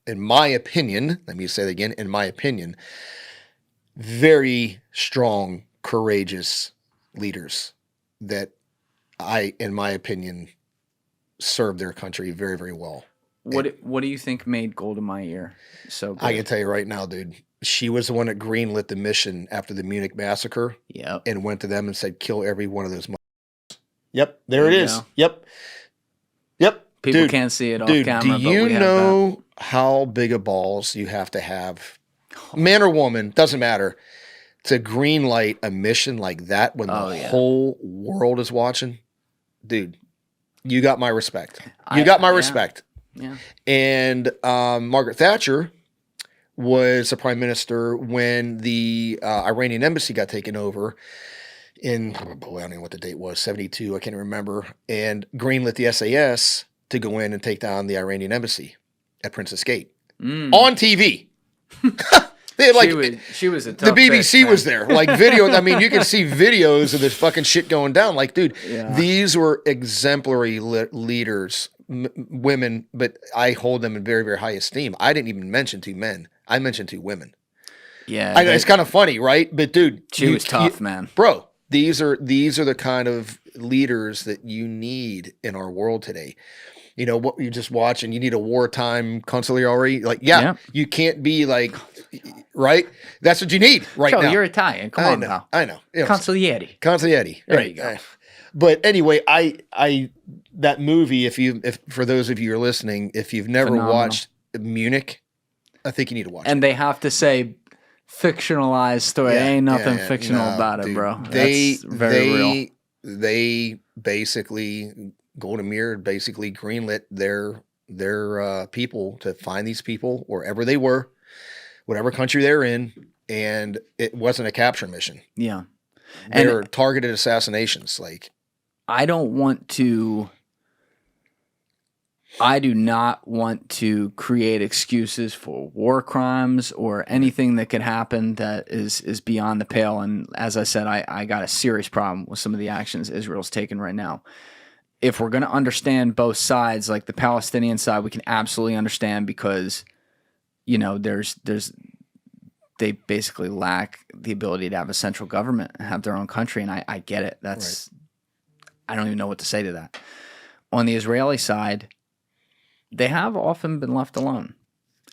in my opinion, let me say it again, in my opinion, very strong, courageous leaders that in my opinion, served their country very, very well. What do you think made Golda Meir so good? I can tell you right now, dude. She was the one that greenlit the mission after the Munich massacre. Yep. And went to them and said, kill every one of those motherfuckers. Yep. There it is. Yep. People can't see it off camera. Do you know how big of balls you have to have, man or woman, doesn't matter, to green light a mission like that when the whole world is watching? Dude, you got my respect. You got my respect. Yeah. And Margaret Thatcher was the prime minister when the Iranian embassy got taken over in, I don't know what the date was, 72, I can't remember, and greenlit the SAS to go in and take down the Iranian embassy at Princess Gate on TV. They had, like, she was a tough the BBC bitch, was there, like video. I mean, you can see videos of this fucking shit going down. Like, dude, these were exemplary leaders, women, but I hold them in very, very high esteem. I didn't even mention 2 men. I mentioned 2 women. Yeah, it's kind of funny, right? But dude, she was tough, man. Bro, these are the kind of leaders that you need in our world today. You know what you just watch, and you need a wartime consigliere. Like, you can't be like, right? That's what you need now. You're Italian. Come on now. I know. Consigliere. There you go. But anyway, I that movie. If for those of you who are listening, if you've never watched Munich, I think you need to watch it. And they have to say fictionalized story. Ain't nothing fictional about it, bro. That's very real. They basically, Golda Meir basically greenlit their people to find these people wherever they were, whatever country they're in, and it wasn't a capture mission. Yeah. They were targeted assassinations. Like, I do not want to create excuses for war crimes or anything that could happen that is beyond the pale. And as I said, I got a serious problem with some of the actions Israel's taking right now. If we're going to understand both sides, like the Palestinian side, we can absolutely understand because, you know, they basically lack the ability to have a central government and have their own country. And I get it. I don't even know what to say to that. On the Israeli side, they have often been left alone.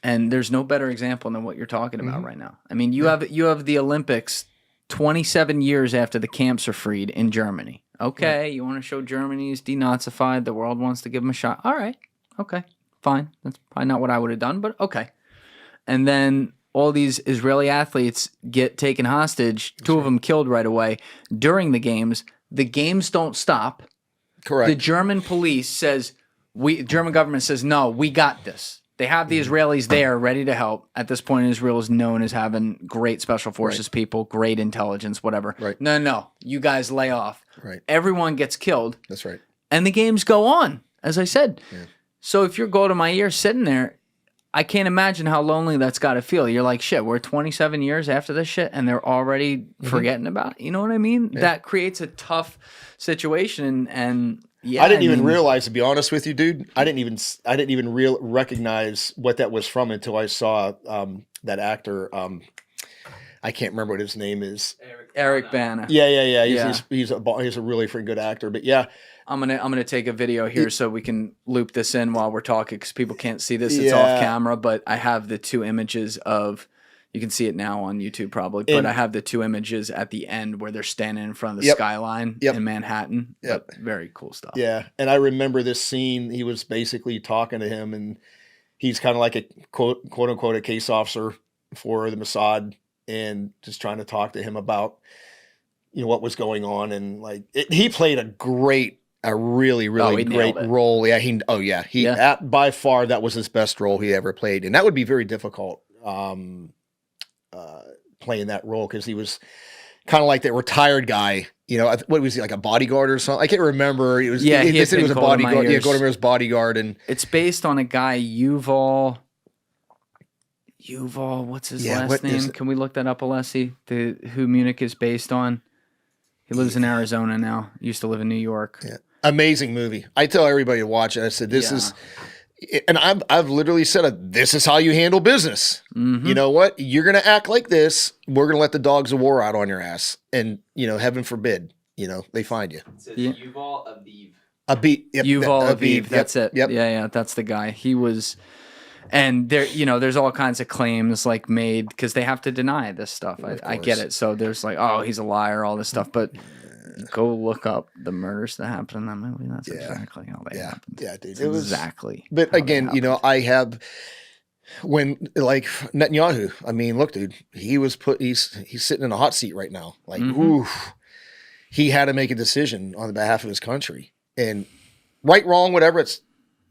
And there's no better example than what you're talking about right now. I mean, you have the Olympics 27 years after the camps are freed in Germany. Okay, you want to show Germany's denazified, the world wants to give them a shot. All right, okay, fine. That's probably not what I would have done, but okay. And then all these Israeli athletes get taken hostage, 2 of them killed right away during the games. The games don't stop. Correct. The German police says, German government says, no, we got this. They have the Israelis there ready to help. At this point, Israel is known as having great special forces people, great intelligence, whatever. Right. No, you guys lay off. Right. Everyone gets killed. That's right. And the games go on, as I said. Yeah. So if you're Golda Meir sitting there, I can't imagine how lonely that's got to feel. You're like, shit, we're 27 years after this shit, and they're already forgetting about it. You know what I mean? Yeah. That creates a tough situation, and yeah, I didn't even realize, to be honest with you, dude. I didn't even recognize what that was from until I saw that actor. I can't remember what his name is. Eric Bana. Yeah. He's a really freaking good actor. But yeah, I'm gonna take a video here so we can loop this in while we're talking because people can't see this. It's off camera, but I have the 2 images of. You can see it now on YouTube probably, but I have the 2 images at the end where they're standing in front of the skyline in Manhattan. Yep. Very cool stuff. Yeah. And I remember this scene. He was basically talking to him, and he's kind of like a quote unquote a case officer for the Mossad, and just trying to talk to him about, you know, what was going on. And like, he played a really great role. Yeah. By far, that was his best role he ever played. And that would be very difficult. Playing that role because he was kind of like that retired guy, you know. What was he, like a bodyguard or something? I can't remember. It was he said he was a bodyguard. Yeah, Golda Meir's bodyguard, and it's based on a guy Yuval. What's his last name? Can we look that up, Alessi? Who Munich is based on? He lives in Arizona now. Used to live in New York. Yeah. Amazing movie. I tell everybody to watch it. I said this is. And I've literally said, this is how you handle business. Mm-hmm. You know what? You're going to act like this. We're going to let the dogs of war out on your ass. And, heaven forbid, they find you. It says Yuval Aviv. Yuval Aviv, that's it. Yep. Yeah, that's the guy. He was, and there, there's all kinds of claims like made because they have to deny this stuff. I get it. So there's like, oh, he's a liar, all this stuff. But go look up the murders that happened in that movie. That's exactly how they happened. Yeah, dude. It was exactly. But again, I have when like Netanyahu. I mean, look, dude, he's sitting in a hot seat right now. Like, he had to make a decision on behalf of his country, and right, wrong, whatever. It's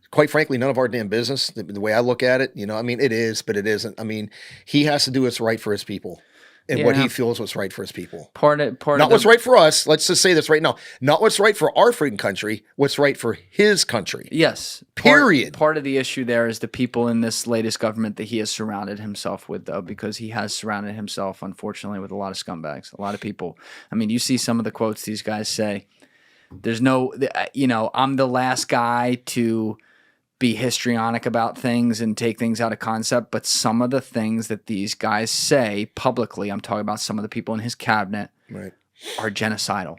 quite frankly none of our damn business. The way I look at it, I mean, it is, but it isn't. I mean, he has to do what's right for his people. And what he feels what's right for his people. Not what's right for us. Let's just say this right now. Not what's right for our freaking country. What's right for his country. Yes. Period. Part of the issue there is the people in this latest government that he has surrounded himself with, though, because he has surrounded himself, unfortunately, with a lot of scumbags, a lot of people. I mean, you see some of the quotes these guys say. There's no, I'm the last guy to be histrionic about things and take things out of concept, but some of the things that these guys say publicly, I'm talking about some of the people in his cabinet, are genocidal.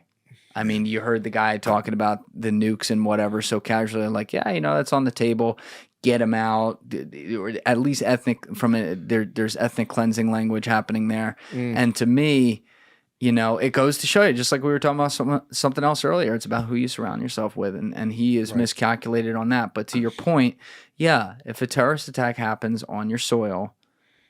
I mean, you heard the guy talking about the nukes and whatever so casually, like, yeah, that's on the table, get them out, or at least there's ethnic cleansing language happening there. And to me, it goes to show you, just like we were talking about something else earlier, it's about who you surround yourself with, and he is miscalculated on that. But to your point, if a terrorist attack happens on your soil,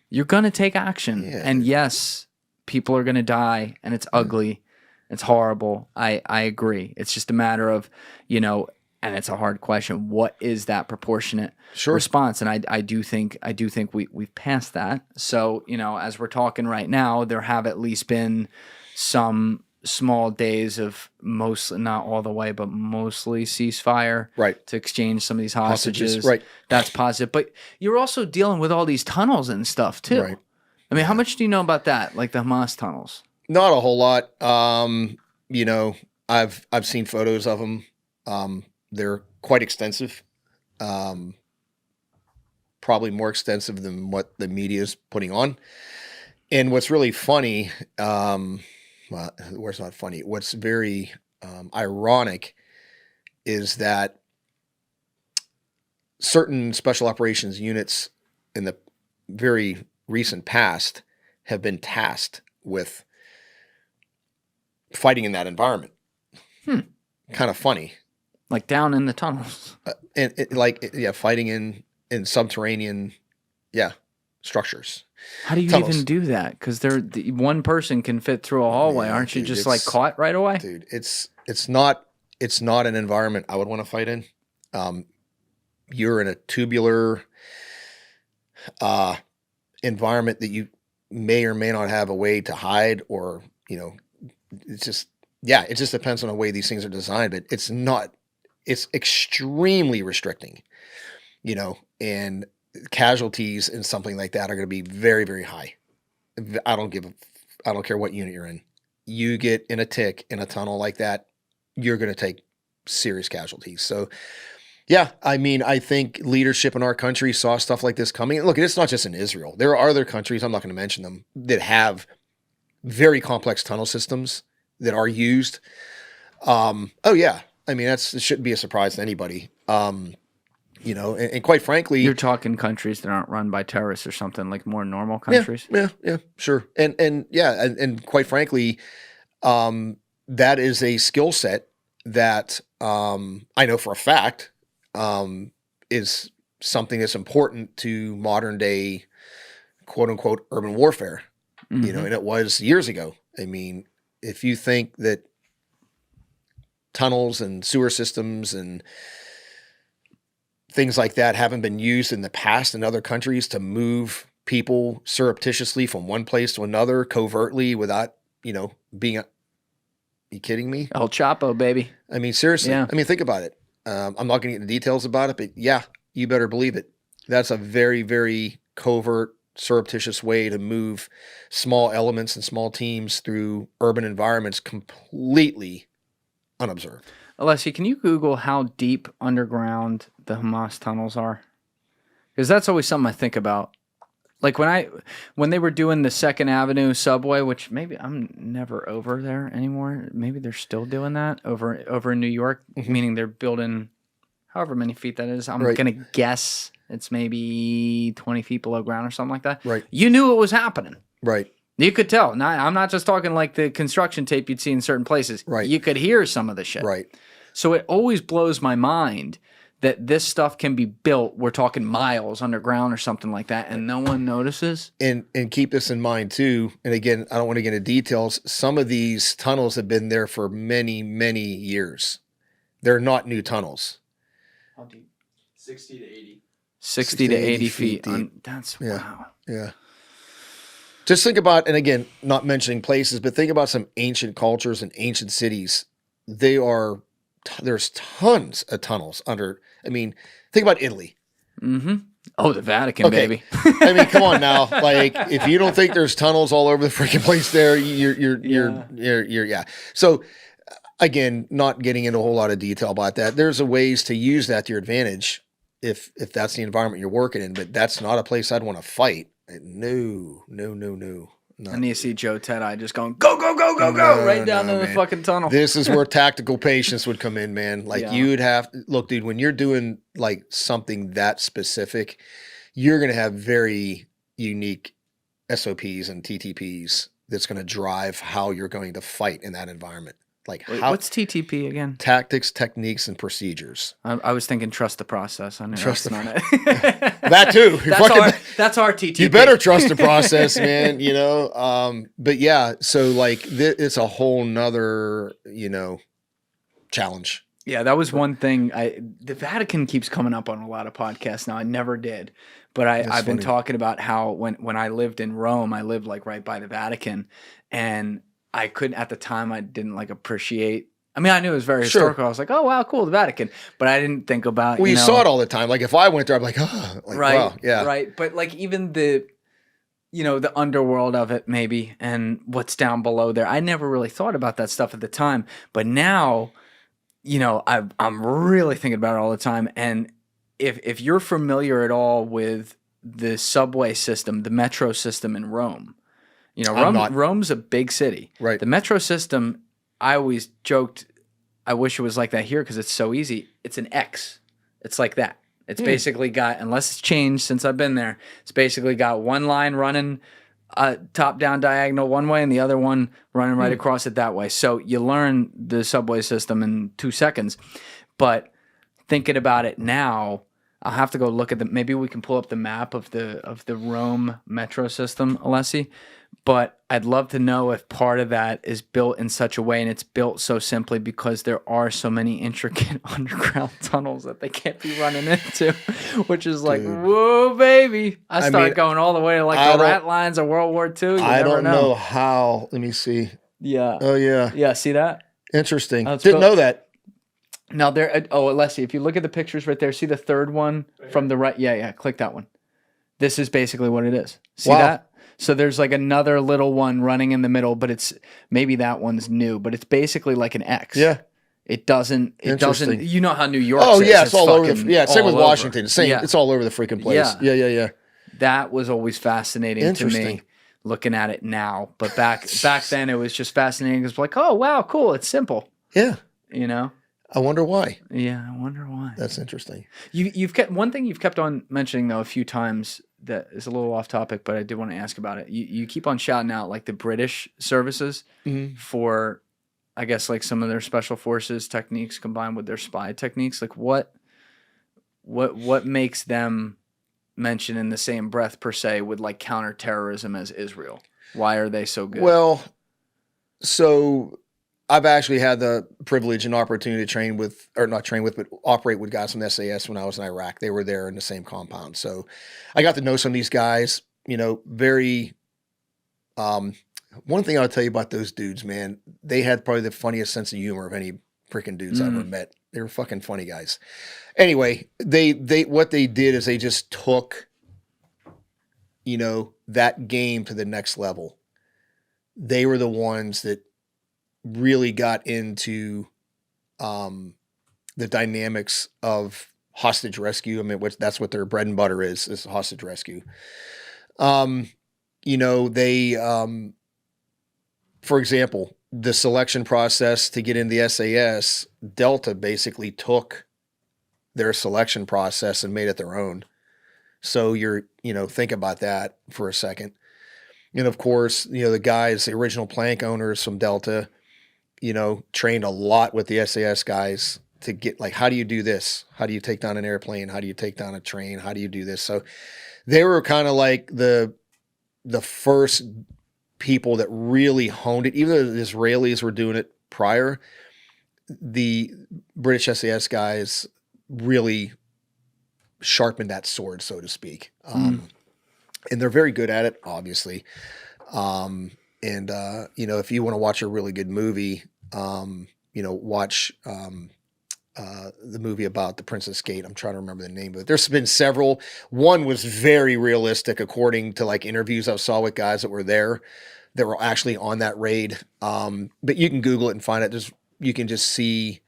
you're going to take action. Yeah. And yes, people are going to die, and it's ugly. It's horrible. I agree. It's just a matter of, and it's a hard question. What is that proportionate response? And I do think we've passed that. So, as we're talking right now, there have at least been some small days of mostly, not all the way, but mostly ceasefire to exchange some of these hostages. Right. That's positive. But you're also dealing with all these tunnels and stuff too. Right. I mean, how much do you know about that? Like the Hamas tunnels? Not a whole lot. I've seen photos of them. They're quite extensive. Probably more extensive than what the media is putting on. And what's really funny, what's not funny, what's very ironic is that certain special operations units in the very recent past have been tasked with fighting in that environment. Kind of funny. Like down in the tunnels. Fighting in subterranean, structures. How do you even do that? Because one person can fit through a hallway. Aren't you just like caught right away? Dude, it's not an environment I would want to fight in. You're in a tubular environment that you may or may not have a way to hide, or it just depends on the way these things are designed. But it's extremely restricting, and casualties in something like that are going to be very, very high. I don't care what unit you're in. You get in a tick in a tunnel like that, you're going to take serious casualties. So, I mean, I think leadership in our country saw stuff like this coming. Look, it's not just in Israel. There are other countries, I'm not going to mention them, that have very complex tunnel systems that are used. I mean, it shouldn't be a surprise to anybody. And quite frankly, you're talking countries that aren't run by terrorists or something, like more normal countries. Yeah, sure. And quite frankly, that is a skill set that I know for a fact is something that's important to modern day, quote unquote, urban warfare. And it was years ago. I mean, if you think that tunnels and sewer systems and things like that haven't been used in the past in other countries to move people surreptitiously from one place to another covertly without, being you kidding me? El Chapo, baby. I mean, seriously. Yeah. I mean, think about it. I'm not going to get into details about it, but you better believe it. That's a very, very covert, surreptitious way to move small elements and small teams through urban environments completely unobserved. Alessi, can you Google how deep underground the Hamas tunnels are? Because that's always something I think about. Like when they were doing the Second Avenue subway, which maybe I'm never over there anymore. Maybe they're still doing that over in New York, meaning they're building however many feet that is. I'm gonna guess it's maybe 20 feet below ground or something like that. Right. You knew it was happening. Right. You could tell. Now, I'm not just talking like the construction tape you'd see in certain places. Right. You could hear some of the shit. Right. So it always blows my mind that this stuff can be built. We're talking miles underground or something like that, and no one notices. And keep this in mind too. And again, I don't want to get into details. Some of these tunnels have been there for many, many years. They're not new tunnels. How deep? 60 to 80. 60 to 80 feet. That's wow. Yeah. Just think about, and again, not mentioning places, but think about some ancient cultures and ancient cities. There's tons of tunnels under. I mean, think about Italy. Mm-hmm. Oh, the Vatican, baby. I mean, come on now. Like, if you don't think there's tunnels all over the freaking place there, you're. So, again, not getting into a whole lot of detail about that. There's a ways to use that to your advantage if that's the environment you're working in. But that's not a place I'd want to fight. No. And you see Joe Teti just going, go, right down to the fucking tunnel. This is where tactical patience would come in, man. Like you would have, look, dude, when you're doing like something that specific, you're going to have very unique SOPs and TTPs that's going to drive how you're going to fight in that environment. Like what's TTP again? Tactics, techniques, and procedures. I was thinking trust the process. I know trust on it. That too. That's our TTP. You better trust the process, man. You know. But yeah. So like, it's a whole nother, challenge. Yeah, that was one thing. The Vatican keeps coming up on a lot of podcasts now. I never did, but I've been talking about how when I lived in Rome, I lived like right by the Vatican, and I couldn't, at the time, I didn't like appreciate. I mean, I knew it was very historical. I was like, oh, wow, cool, the Vatican. But I didn't think about, you saw it all the time. Like if I went there, I'm like, oh, like, right, wow, yeah. Right. But like even the underworld of it maybe and what's down below there. I never really thought about that stuff at the time. But now, I'm really thinking about it all the time. And if you're familiar at all with the subway system, the metro system in Rome, Rome's a big city. Right. The metro system, I always joked, I wish it was like that here because it's so easy. It's an X. It's like that. It's basically got, unless it's changed since I've been there, it's basically got one line running top down diagonal one way and the other one running right across it that way. So you learn the subway system in 2 seconds. But thinking about it now, I'll have to go look at maybe we can pull up the map of the Rome metro system, Alessi. But I'd love to know if part of that is built in such a way, and it's built so simply because there are so many intricate underground tunnels that they can't be running into, which is like, whoa, baby. I started going all the way to like the rat lines of World War II. I don't know how. Let me see. Yeah. Oh, yeah. Yeah, see that? Interesting. Didn't know that. Now, Alessi, if you look at the pictures right there, see the third one from the right? Yeah, click that one. This is basically what it is. See that? So there's like another little one running in the middle, but maybe that one's new, but it's basically like an X. Yeah. It doesn't, you know how New York is. Oh, yeah, it's all over. Same with Washington. Same, yeah. It's all over the freaking place. Yeah. That was always fascinating to me looking at it now. But back then it was just fascinating. It was like, oh, wow, cool. It's simple. Yeah. I wonder why. Yeah, I wonder why. That's interesting. You've kept one thing you've kept on mentioning though a few times that is a little off topic, but I did want to ask about it. You keep on shouting out like the British services for, I guess, like some of their special forces techniques combined with their spy techniques. Like what makes them mention in the same breath per se with like counterterrorism as Israel? Why are they so good? Well, so I've actually had the privilege and opportunity to operate with guys from SAS when I was in Iraq. They were there in the same compound. So I got to know some of these guys, very, one thing I'll tell you about those dudes, man, they had probably the funniest sense of humor of any freaking dudes I ever met. They were fucking funny guys. Anyway, what they did is they just took, that game to the next level. They were the ones that really got into the dynamics of hostage rescue. I mean, that's what their bread and butter is hostage rescue. They, for example, the selection process to get in the SAS, Delta basically took their selection process and made it their own. So think about that for a second. And of course, the guys, the original plank owners from Delta, trained a lot with the SAS guys to get like, how do you do this? How do you take down an airplane? How do you take down a train? How do you do this? So they were kind of like the first people that really honed it. Even though the Israelis were doing it prior, the British SAS guys really sharpened that sword, so to speak. And they're very good at it, obviously. If you want to watch a really good movie, watch the movie about the Princess Gate. I'm trying to remember the name of it. There's been several. One was very realistic, according to like interviews I saw with guys that were there, that were actually on that raid. But you can Google it and find it. You can just see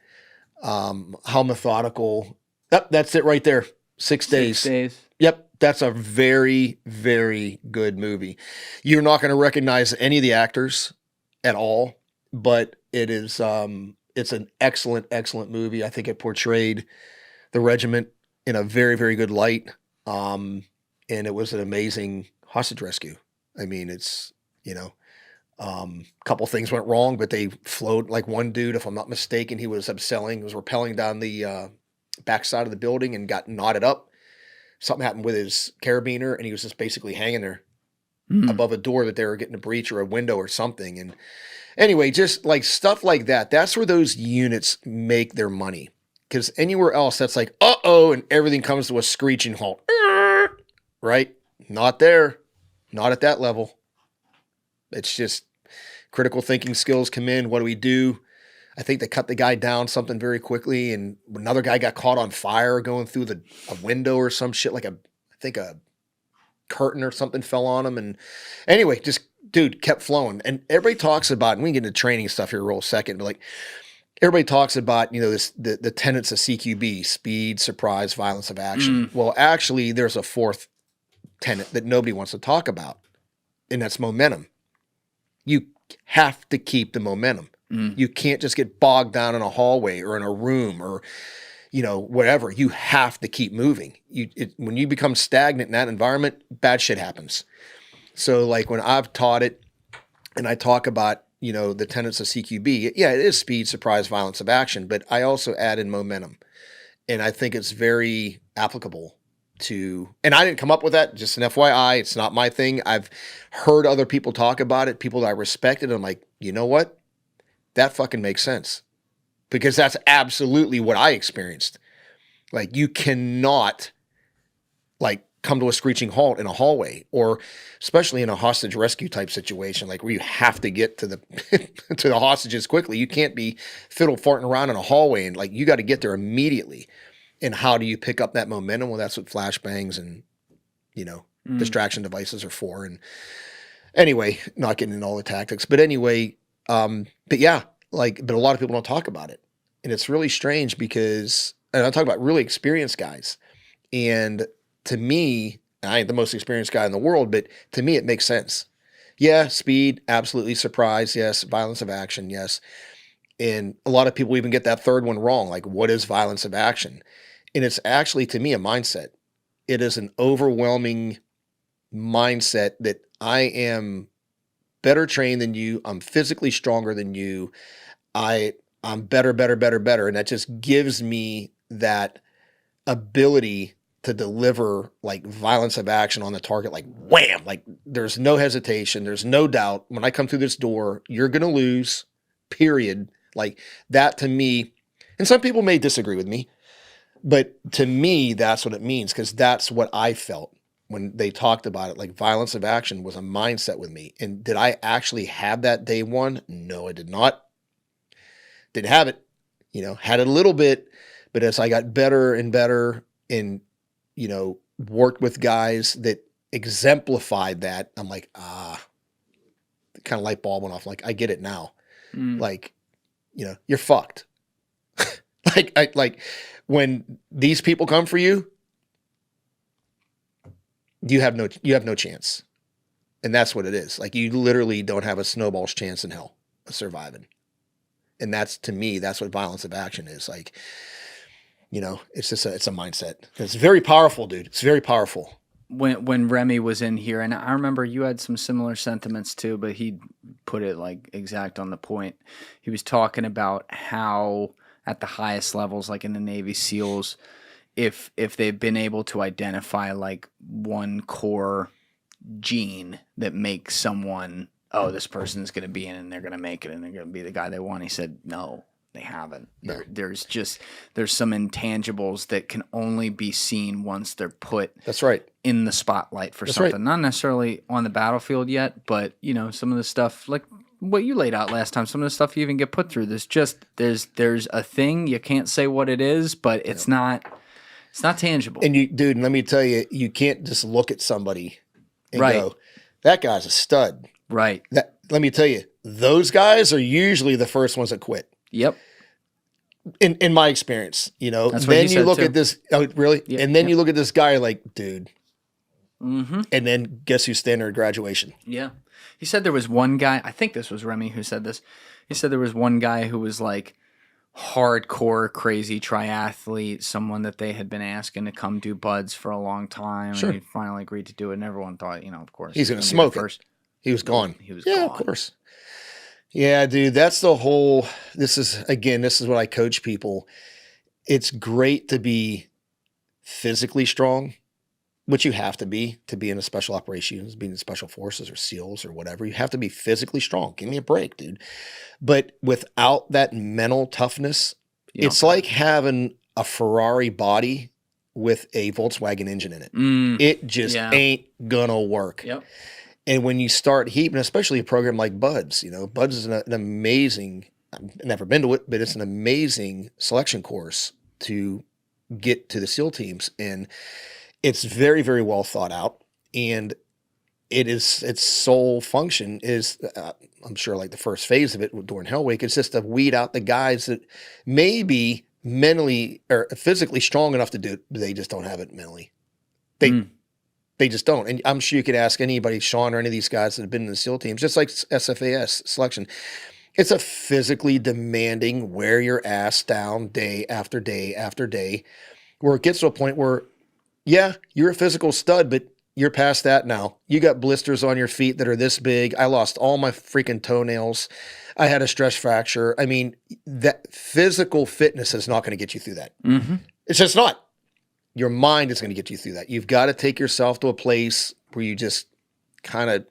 how methodical. Yep, that's it right there. 6 days. 6 days. Yep, that's a very, very good movie. You're not going to recognize any of the actors at all, but it is it's an excellent, excellent movie. I think it portrayed the regiment in a very, very good light, and it was an amazing hostage rescue. I mean, it's a couple things went wrong, but they flowed. Like one dude, if I'm not mistaken, he was rappelling down the backside of the building and got knotted up. Something happened with his carabiner, and he was just basically hanging there above a door that they were getting a breach or a window or something. And anyway, just like stuff like that. That's where those units make their money. Because anywhere else, that's like, uh-oh, and everything comes to a screeching halt. Right? Not there. Not at that level. It's just critical thinking skills come in. What do we do? I think they cut the guy down something very quickly, and another guy got caught on fire going through a window or some shit, like I think a curtain or something fell on him. And anyway, just dude kept flowing. And everybody talks about, and we can get into training stuff here real second, but like everybody talks about, the tenets of CQB, speed, surprise, violence of action. Well, actually, there's a fourth tenet that nobody wants to talk about, and that's momentum. You have to keep the momentum. You can't just get bogged down in a hallway or in a room or, whatever. You have to keep moving. When you become stagnant in that environment, bad shit happens. So like when I've taught it and I talk about, the tenets of CQB, yeah, it is speed, surprise, violence of action, but I also add in momentum. And I think it's very applicable and I didn't come up with that, just an FYI, it's not my thing. I've heard other people talk about it, people that I respected. I'm like, you know what? That fucking makes sense, because that's absolutely what I experienced. Like you cannot like come to a screeching halt in a hallway, or especially in a hostage rescue type situation, like where you have to get to the to the hostages quickly. You can't be fiddle farting around in a hallway, and like you got to get there immediately. And how do you pick up that momentum? Well, that's what flashbangs and distraction devices are for. And anyway, not getting into all the tactics, but anyway. But yeah, but a lot of people don't talk about it, and it's really strange because, and I'm talking about really experienced guys. And to me, I ain't the most experienced guy in the world, but to me, it makes sense. Yeah. Speed, absolutely. Surprise. Yes. Violence of action. Yes. And a lot of people even get that third one wrong. Like, what is violence of action? And it's actually, to me, a mindset. It is an overwhelming mindset that I am better trained than you. I'm physically stronger than you. I'm better. And that just gives me that ability to deliver like violence of action on the target, like wham, like there's no hesitation. There's no doubt. When I come through this door, you're going to lose, period. Like that to me, and some people may disagree with me, but to me, that's what it means, because that's what I felt when they talked about it. Like violence of action was a mindset with me. And did I actually have that day one? No, I did not. Didn't have it, had it a little bit, but as I got better and better and, worked with guys that exemplified that, I'm like, kind of light bulb went off. Like, I get it now. Like, you're fucked. Like when these people come for you, you have no chance. And that's what it is. Like you literally don't have a snowball's chance in hell of surviving. And that's, to me, that's what violence of action is. Like, it's just it's a mindset. It's very powerful, dude. It's very powerful. When Remy was in here, and I remember you had some similar sentiments too, but he put it like exact on the point. He was talking about how at the highest levels, like in the Navy SEALs, if they've been able to identify like one core gene that makes someone, oh, this person's going to be in and they're going to make it and they're going to be the guy they want. He said, no, they haven't. No. There's some intangibles that can only be seen once they're put That's right. in the spotlight for something. Right. Not necessarily on the battlefield yet, but some of the stuff like what you laid out last time, some of the stuff you even get put through. There's a thing, you can't say what it is, but it's not tangible. And dude, let me tell you, you can't just look at somebody and right. go, that guy's a stud. Right. Let me tell you, those guys are usually the first ones that quit. Yep. In my experience, That's then you look too. at this, oh, really? Yep. And then you look at this guy like, dude. Mm-hmm. And then guess who's standing at graduation? Yeah. He said there was one guy, I think this was Remy who said this. He said there was one guy who was like hardcore, crazy triathlete, someone that they had been asking to come do buds for a long time. Sure. And he finally agreed to do it. And everyone thought, of course. He's going to smoke first. He was gone. He was gone. Yeah, of course. Yeah, dude, that's the whole, this is what I coach people. It's great to be physically strong, which you have to be in a special operations, being in special forces or SEALs or whatever. You have to be physically strong. Give me a break, dude. But without that mental toughness, it's like having a Ferrari body with a Volkswagen engine in it. It just ain't gonna work. Yep. And when you start heaping, especially a program like Buds, Buds is an amazing, I've never been to it, but it's an amazing selection course to get to the SEAL teams. And it's very, very well thought out. And its sole function is, I'm sure like the first phase of it during Hell Week, it's just to weed out the guys that may be mentally or physically strong enough to do it, but they just don't have it mentally. They just don't. And I'm sure you could ask anybody, Sean, or any of these guys that have been in the SEAL teams, just like SFAS selection. It's a physically demanding, wear your ass down day after day after day, where it gets to a point where, yeah, you're a physical stud, but you're past that now. You got blisters on your feet that are this big. I lost all my freaking toenails. I had a stress fracture. I mean, that physical fitness is not going to get you through that. Mm-hmm. It's just not. Your mind is going to get you through that. You've got to take yourself to a place where you just kind of,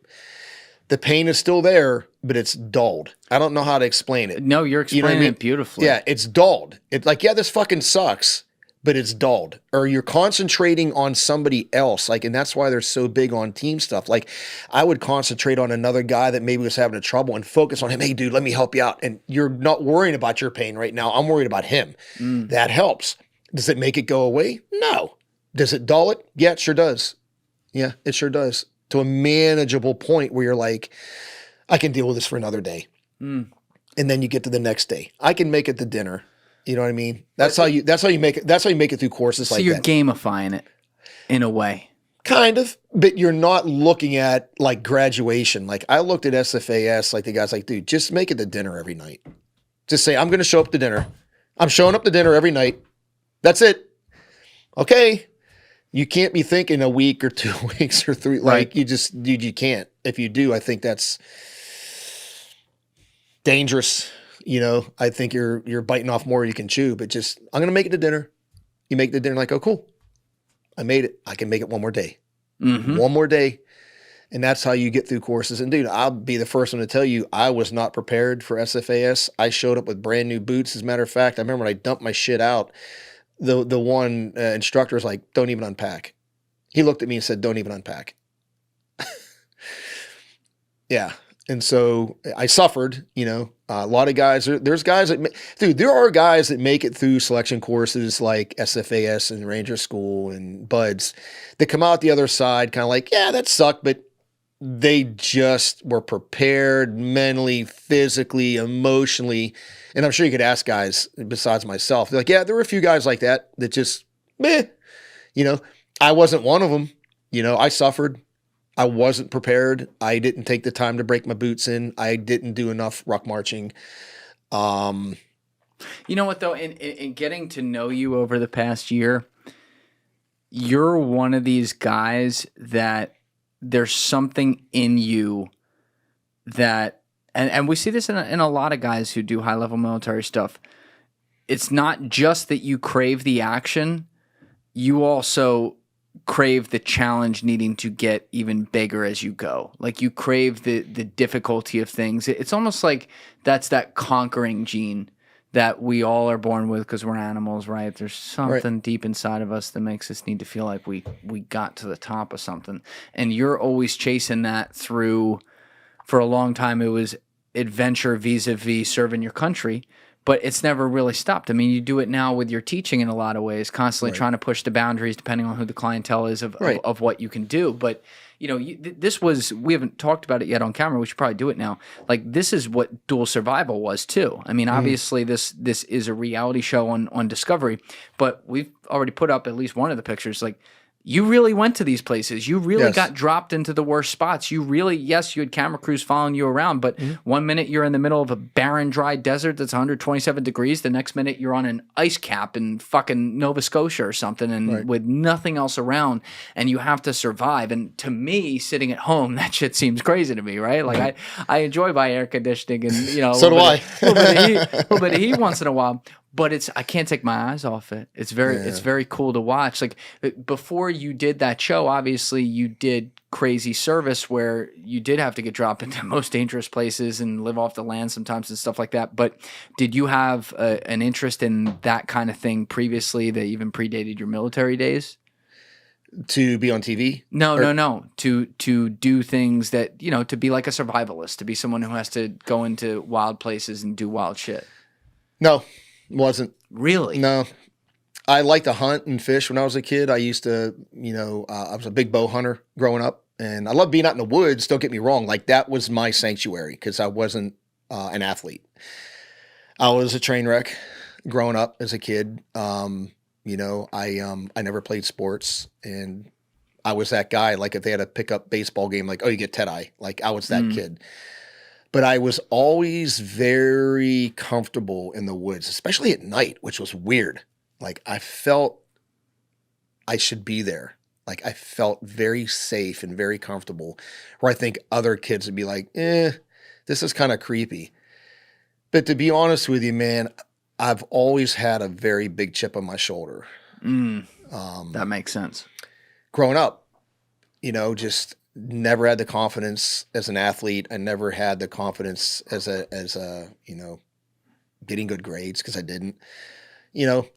the pain is still there, but it's dulled. I don't know how to explain it. No, you're explaining it beautifully. Yeah, it's dulled. It's like, yeah, this fucking sucks, but it's dulled. Or you're concentrating on somebody else. Like, and that's why they're so big on team stuff. Like, I would concentrate on another guy that maybe was having a trouble and focus on him. Hey, dude, let me help you out. And you're not worrying about your pain right now. I'm worried about him. That helps. Does it make it go away? No. Does it dull it? Yeah, it sure does. Yeah, it sure does. To a manageable point where you're like, I can deal with this for another day. And then you get to the next day. I can make it to dinner. You know what I mean? That's how you make it. That's how you make it through courses like that. So you're gamifying it in a way. Kind of, but you're not looking at like graduation. Like I looked at SFAS, like the guys like, dude, just make it to dinner every night. Just say, I'm going to show up to dinner. I'm showing up to dinner every night. That's it. Okay. You can't be thinking a week or 2 weeks or 3. Like you can't. If you do, I think that's dangerous. I think you're biting off more than you can chew, but just, I'm going to make it to dinner. You make the dinner like, oh, cool. I made it. I can make it one more day. One more day. And that's how you get through courses. And dude, I'll be the first one to tell you, I was not prepared for SFAS. I showed up with brand new boots. As a matter of fact, I remember when I dumped my shit out, the one instructor was like, don't even unpack. He looked at me and said, don't even unpack. Yeah. And so I suffered, a lot of guys, there's guys that, there are guys that make it through selection courses like SFAS and Ranger School and Buds that come out the other side kind of like, yeah, that sucked, but they just were prepared mentally, physically, emotionally. And I'm sure you could ask guys besides myself. They're like, yeah, there were a few guys like that just, meh. You know, I wasn't one of them. You know, I suffered. I wasn't prepared. I didn't take the time to break my boots in. I didn't do enough ruck marching. You know what, though? In getting to know you over the past year, you're one of these guys that there's something in you that, and we see this in a lot of guys who do high-level military stuff. It's not just that you crave the action, you also crave the challenge needing to get even bigger as you go. Like you crave the difficulty of things. It's almost like that's that conquering gene that we all are born with because we're animals, right? There's something deep inside of us that makes us need to feel like we got to the top of something. And you're always chasing that through. For a long time, it was adventure vis-a-vis serving your country, but it's never really stopped. I mean, you do it now with your teaching in a lot of ways, constantly trying to push the boundaries depending on who the clientele is of what you can do. But, you know, this was, we haven't talked about it yet on camera. We should probably do it now. Like, this is what dual survival was too. I mean, obviously this is a reality show on Discovery, but we've already put up at least one of the pictures. Like, you really went to these places. You really got dropped into the worst spots. You really, yes, you had camera crews following you around, but 1 minute you're in the middle of a barren, dry desert that's 127 degrees. The next minute you're on an ice cap in fucking Nova Scotia or something and with nothing else around, and you have to survive. And to me, sitting at home, that shit seems crazy to me, right? Like I enjoy my air conditioning and, you know, so do I. A little bit of heat once in a while. But I can't take my eyes off it. It's very cool to watch. Like before you did that show, obviously you did crazy service where you did have to get dropped into the most dangerous places and live off the land sometimes and stuff like that. But did you have an interest in that kind of thing previously that even predated your military days? To be on TV? No. To do things that, you know, to be like a survivalist, to be someone who has to go into wild places and do wild shit. No. Wasn't. Really? No. I liked to hunt and fish when I was a kid. I used to, you know, I was a big bow hunter growing up, and I loved being out in the woods. Don't get me wrong. Like, that was my sanctuary because I wasn't an athlete. I was a train wreck growing up as a kid. You know, I never played sports, and I was that guy. Like, if they had a pickup baseball game, like, oh, you get Teti. Like, I was that kid. But I was always very comfortable in the woods, especially at night, which was weird. Like, I felt I should be there. Like, I felt very safe and very comfortable, where I think other kids would be like, this is kind of creepy. But to be honest with you, man, I've always had a very big chip on my shoulder. That makes sense. Growing up, you know, just never had the confidence as an athlete. I never had the confidence as a you know, getting good grades because I didn't. You know,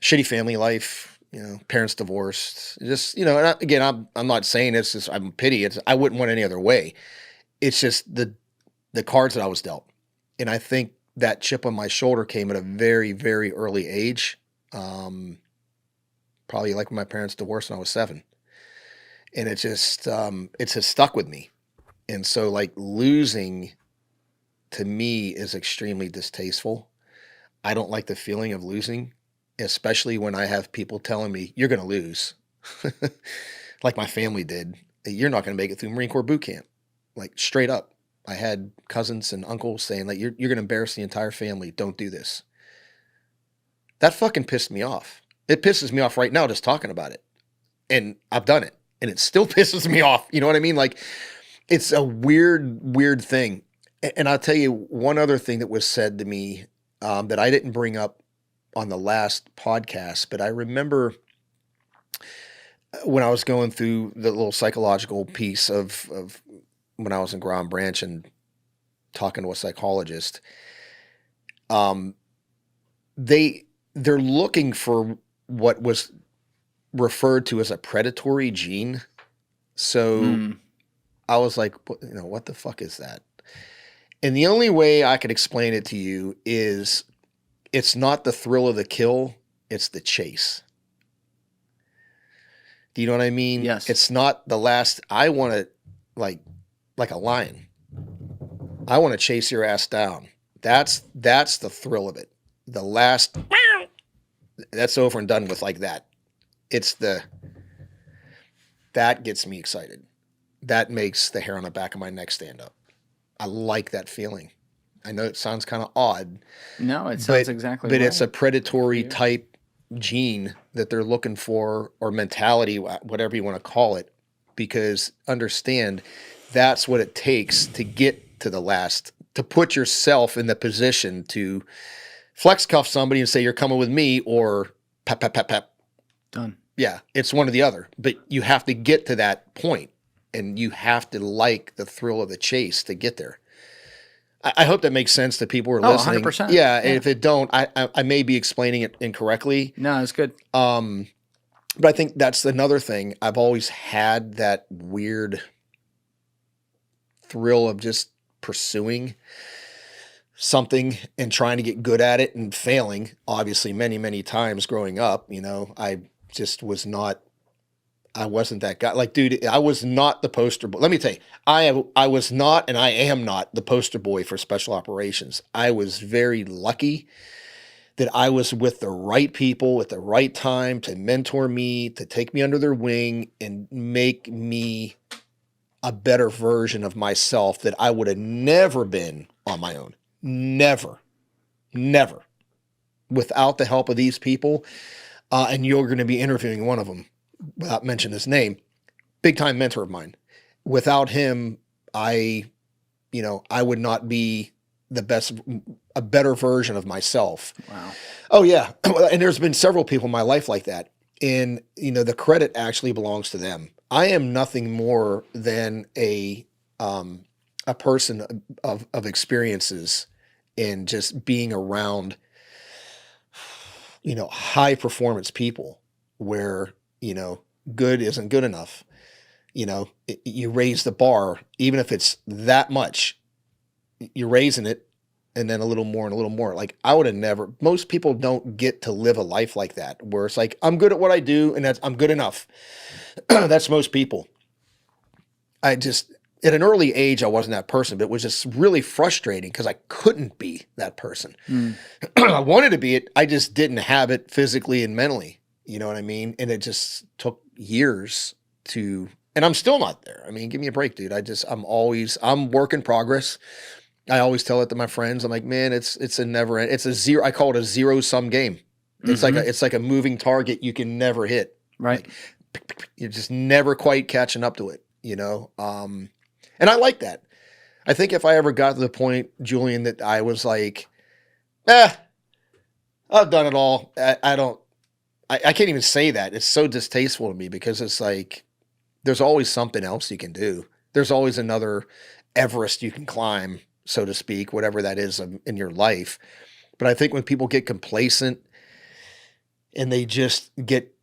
shitty family life. You know, parents divorced. Just, you know, and again, I'm not saying this. Just, I'm pity. I wouldn't want any other way. It's just the cards that I was dealt, and I think that chip on my shoulder came at a very, very early age. Probably like when my parents divorced when I was 7. And it just stuck with me. And so, like, losing to me is extremely distasteful. I don't like the feeling of losing, especially when I have people telling me, you're going to lose. Like my family did. You're not going to make it through Marine Corps boot camp. Like, straight up. I had cousins and uncles saying, like, you're going to embarrass the entire family. Don't do this. That fucking pissed me off. It pisses me off right now just talking about it. And I've done it. And it still pisses me off. You know what I mean? Like, it's a weird thing. And I'll tell you one other thing that was said to me that I didn't bring up on the last podcast, but I remember when I was going through the little psychological piece of when I was in Grand Branch and talking to a psychologist, they're looking for what was referred to as a predatory gene. So I was like, you know, what the fuck is that? And the only way I could explain it to you is it's not the thrill of the kill, it's the chase. Do you know what I mean? Yes. It's not the last. I want to like a lion. I want to chase your ass down. That's the thrill of it. The last, that's over and done with like that. That gets me excited. That makes the hair on the back of my neck stand up. I like that feeling. I know it sounds kind of odd. No, it sounds exactly but right. it's a predatory type gene that they're looking for, or mentality, whatever you want to call it, because understand that's what it takes to get to the last, to put yourself in the position to flex cuff somebody and say, you're coming with me, or pep, pep, pep, pep. Done. Yeah, it's one or the other, but you have to get to that point, and you have to like the thrill of the chase to get there. I hope that makes sense to people who are listening. 100%. Yeah, and if it don't, I may be explaining it incorrectly. No, it's good. But I think that's another thing. I've always had that weird thrill of just pursuing something and trying to get good at it and failing, obviously, many, many times growing up. You know, I just was not, I wasn't that guy. Like, dude, I was not the poster boy. Let me tell you, I was not, and I am not the poster boy for special operations. I was very lucky that I was with the right people at the right time to mentor me, to take me under their wing and make me a better version of myself that I would have never been on my own. Never. Without the help of these people. And you're going to be interviewing one of them, without mentioning his name, big time mentor of mine. Without him, I would not be a better version of myself. Wow. Oh yeah. And there's been several people in my life like that. And, the credit actually belongs to them. I am nothing more than a person of experiences and just being around, high performance people where, good isn't good enough. You raise the bar, even if it's that much, you're raising it, and then a little more and a little more. Like, I would have never, most people don't get to live a life like that, where it's like, I'm good at what I do and I'm good enough. That's most people. At an early age, I wasn't that person, but it was just really frustrating because I couldn't be that person. I wanted to be it. I just didn't have it physically and mentally. You know what I mean? And it just took years and I'm still not there. I mean, give me a break, dude. I'm work in progress. I always tell it to my friends. I'm like, man, it's a zero. I call it a zero-sum game. It's like a moving target you can never hit. Right. Like, you're just never quite catching up to it, and I like that. I think if I ever got to the point, Julian, that I was like, I've done it all. I can't even say that. It's so distasteful to me because it's like, there's always something else you can do. There's always another Everest you can climb, so to speak, whatever that is in your life. But I think when people get complacent and they just get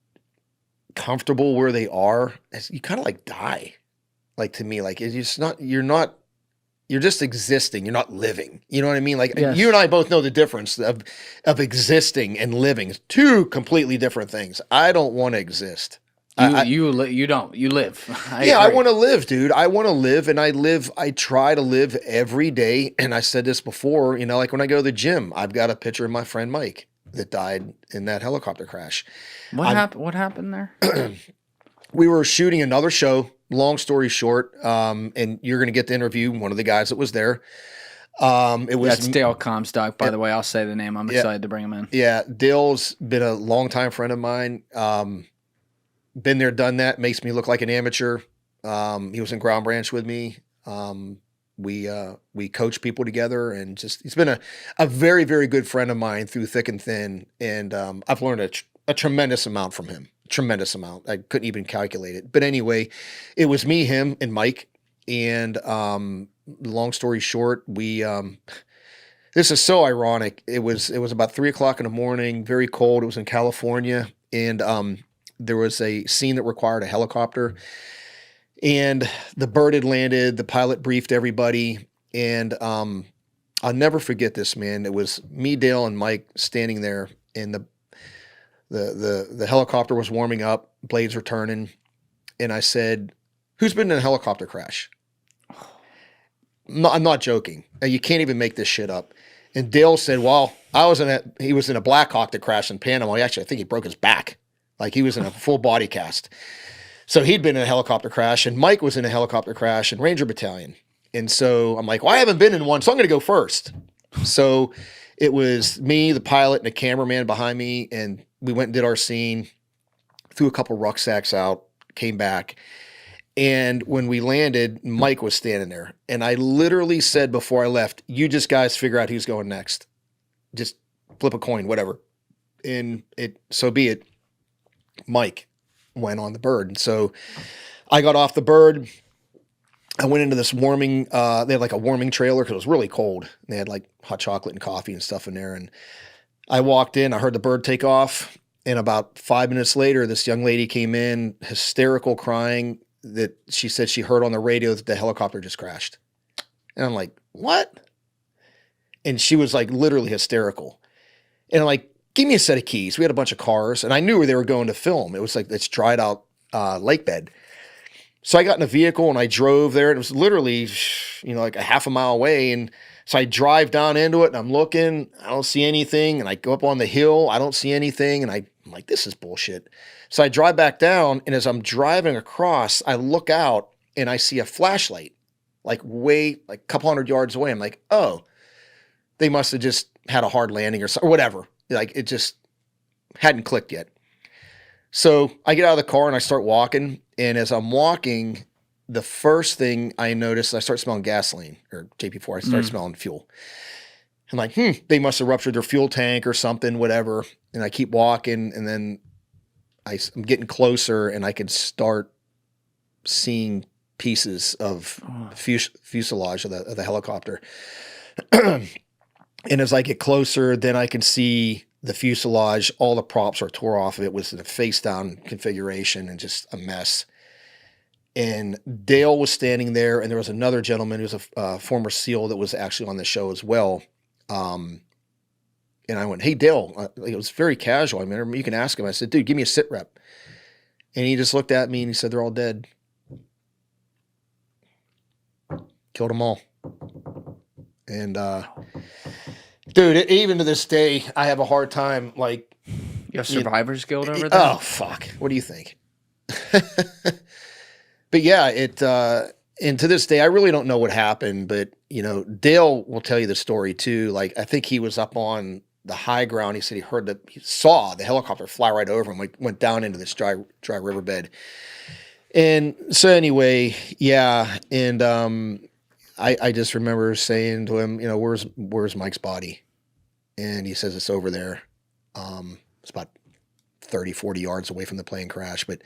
comfortable where they are, you kind of like die. Like, to me, like, you're just existing. You're not living. You know what I mean? Like, Yes. You and I both know the difference of existing and living. Two completely different things. I don't want to exist. You live. I want to live, dude. I want to live, and I try to live every day. And I said this before, like when I go to the gym, I've got a picture of my friend Mike that died in that helicopter crash. What happened there? We were shooting another show, long story short, and you're going to get to interview one of the guys that was there. That's Dale Comstock, by the way. I'll say the name. I'm excited to bring him in. Yeah, Dale's been a longtime friend of mine. Been there, done that. Makes me look like an amateur. He was in Ground Branch with me. We coach people together, and he's been a very, very good friend of mine through thick and thin. And I've learned a tremendous amount from him. Tremendous amount. I couldn't even calculate it. But anyway, it was me, him, and Mike. And long story short, this is so ironic. It was about 3:00 in the morning, very cold. It was in California, and there was a scene that required a helicopter. And the bird had landed. The pilot briefed everybody, and I'll never forget this, man. It was me, Dale, and Mike standing there, and the helicopter was warming up. Blades were turning. and I said, "Who's been in a helicopter crash?" I'm not joking. You can't even make this shit up. And Dale said, "Well, he was in a Black Hawk that crashed in Panama. I think he broke his back. Like he was in a full body cast. So he'd been in a helicopter crash, and Mike was in a helicopter crash in Ranger Battalion. And so I'm like, well, I haven't been in one, so I'm going to go first. So it was me, the pilot, and the cameraman behind me, and we went and did our scene, threw a couple rucksacks out, came back. And when we landed, Mike was standing there. And I literally said before I left, you just guys figure out who's going next. Just flip a coin, whatever. And so be it. Mike went on the bird. And so I got off the bird. I went into this warming, they had like a warming trailer because it was really cold. They had like hot chocolate and coffee and stuff in there. And I walked in, I heard the bird take off. And about 5 minutes later, this young lady came in, hysterical, crying, that she said she heard on the radio that the helicopter just crashed. And I'm like, what? And she was like literally hysterical. And I'm like, give me a set of keys. We had a bunch of cars and I knew where they were going to film. It was like this dried out lake bed. So I got in a vehicle and I drove there. And it was literally, like a half a mile away. And so I drive down into it and I'm looking, I don't see anything. And I go up on the hill, I don't see anything. And I'm like, this is bullshit. So I drive back down, and as I'm driving across, I look out and I see a flashlight, like a couple hundred yards away. I'm like, oh, they must have just had a hard landing or whatever. Like it just hadn't clicked yet. So I get out of the car and I start walking. And as I'm walking, the first thing I notice, I start smelling gasoline, or JP4. I start smelling fuel. I'm like, they must have ruptured their fuel tank or something, whatever. And I keep walking, and then I'm getting closer, and I can start seeing pieces of fuselage of the helicopter. And as I get closer, then I can see the fuselage. All the props are tore off of it. It was in a face-down configuration and just a mess. And Dale was standing there, and there was another gentleman who was a former SEAL that was actually on the show as well. And I went, hey, Dale. It was very casual. I mean, you can ask him. I said, dude, give me a sit rep. And he just looked at me and he said, they're all dead. Killed them all. And, dude, even to this day, I have a hard time, like... You have survivor's guilt over that? Oh, fuck. What do you think? But yeah, and to this day, I really don't know what happened, but, Dale will tell you the story too. Like, I think he was up on the high ground. He said he saw the helicopter fly right over him, went down into this dry riverbed. And so anyway, yeah. And, I just remember saying to him, where's Mike's body? And he says, it's over there. It's about 30, 40 yards away from the plane crash, but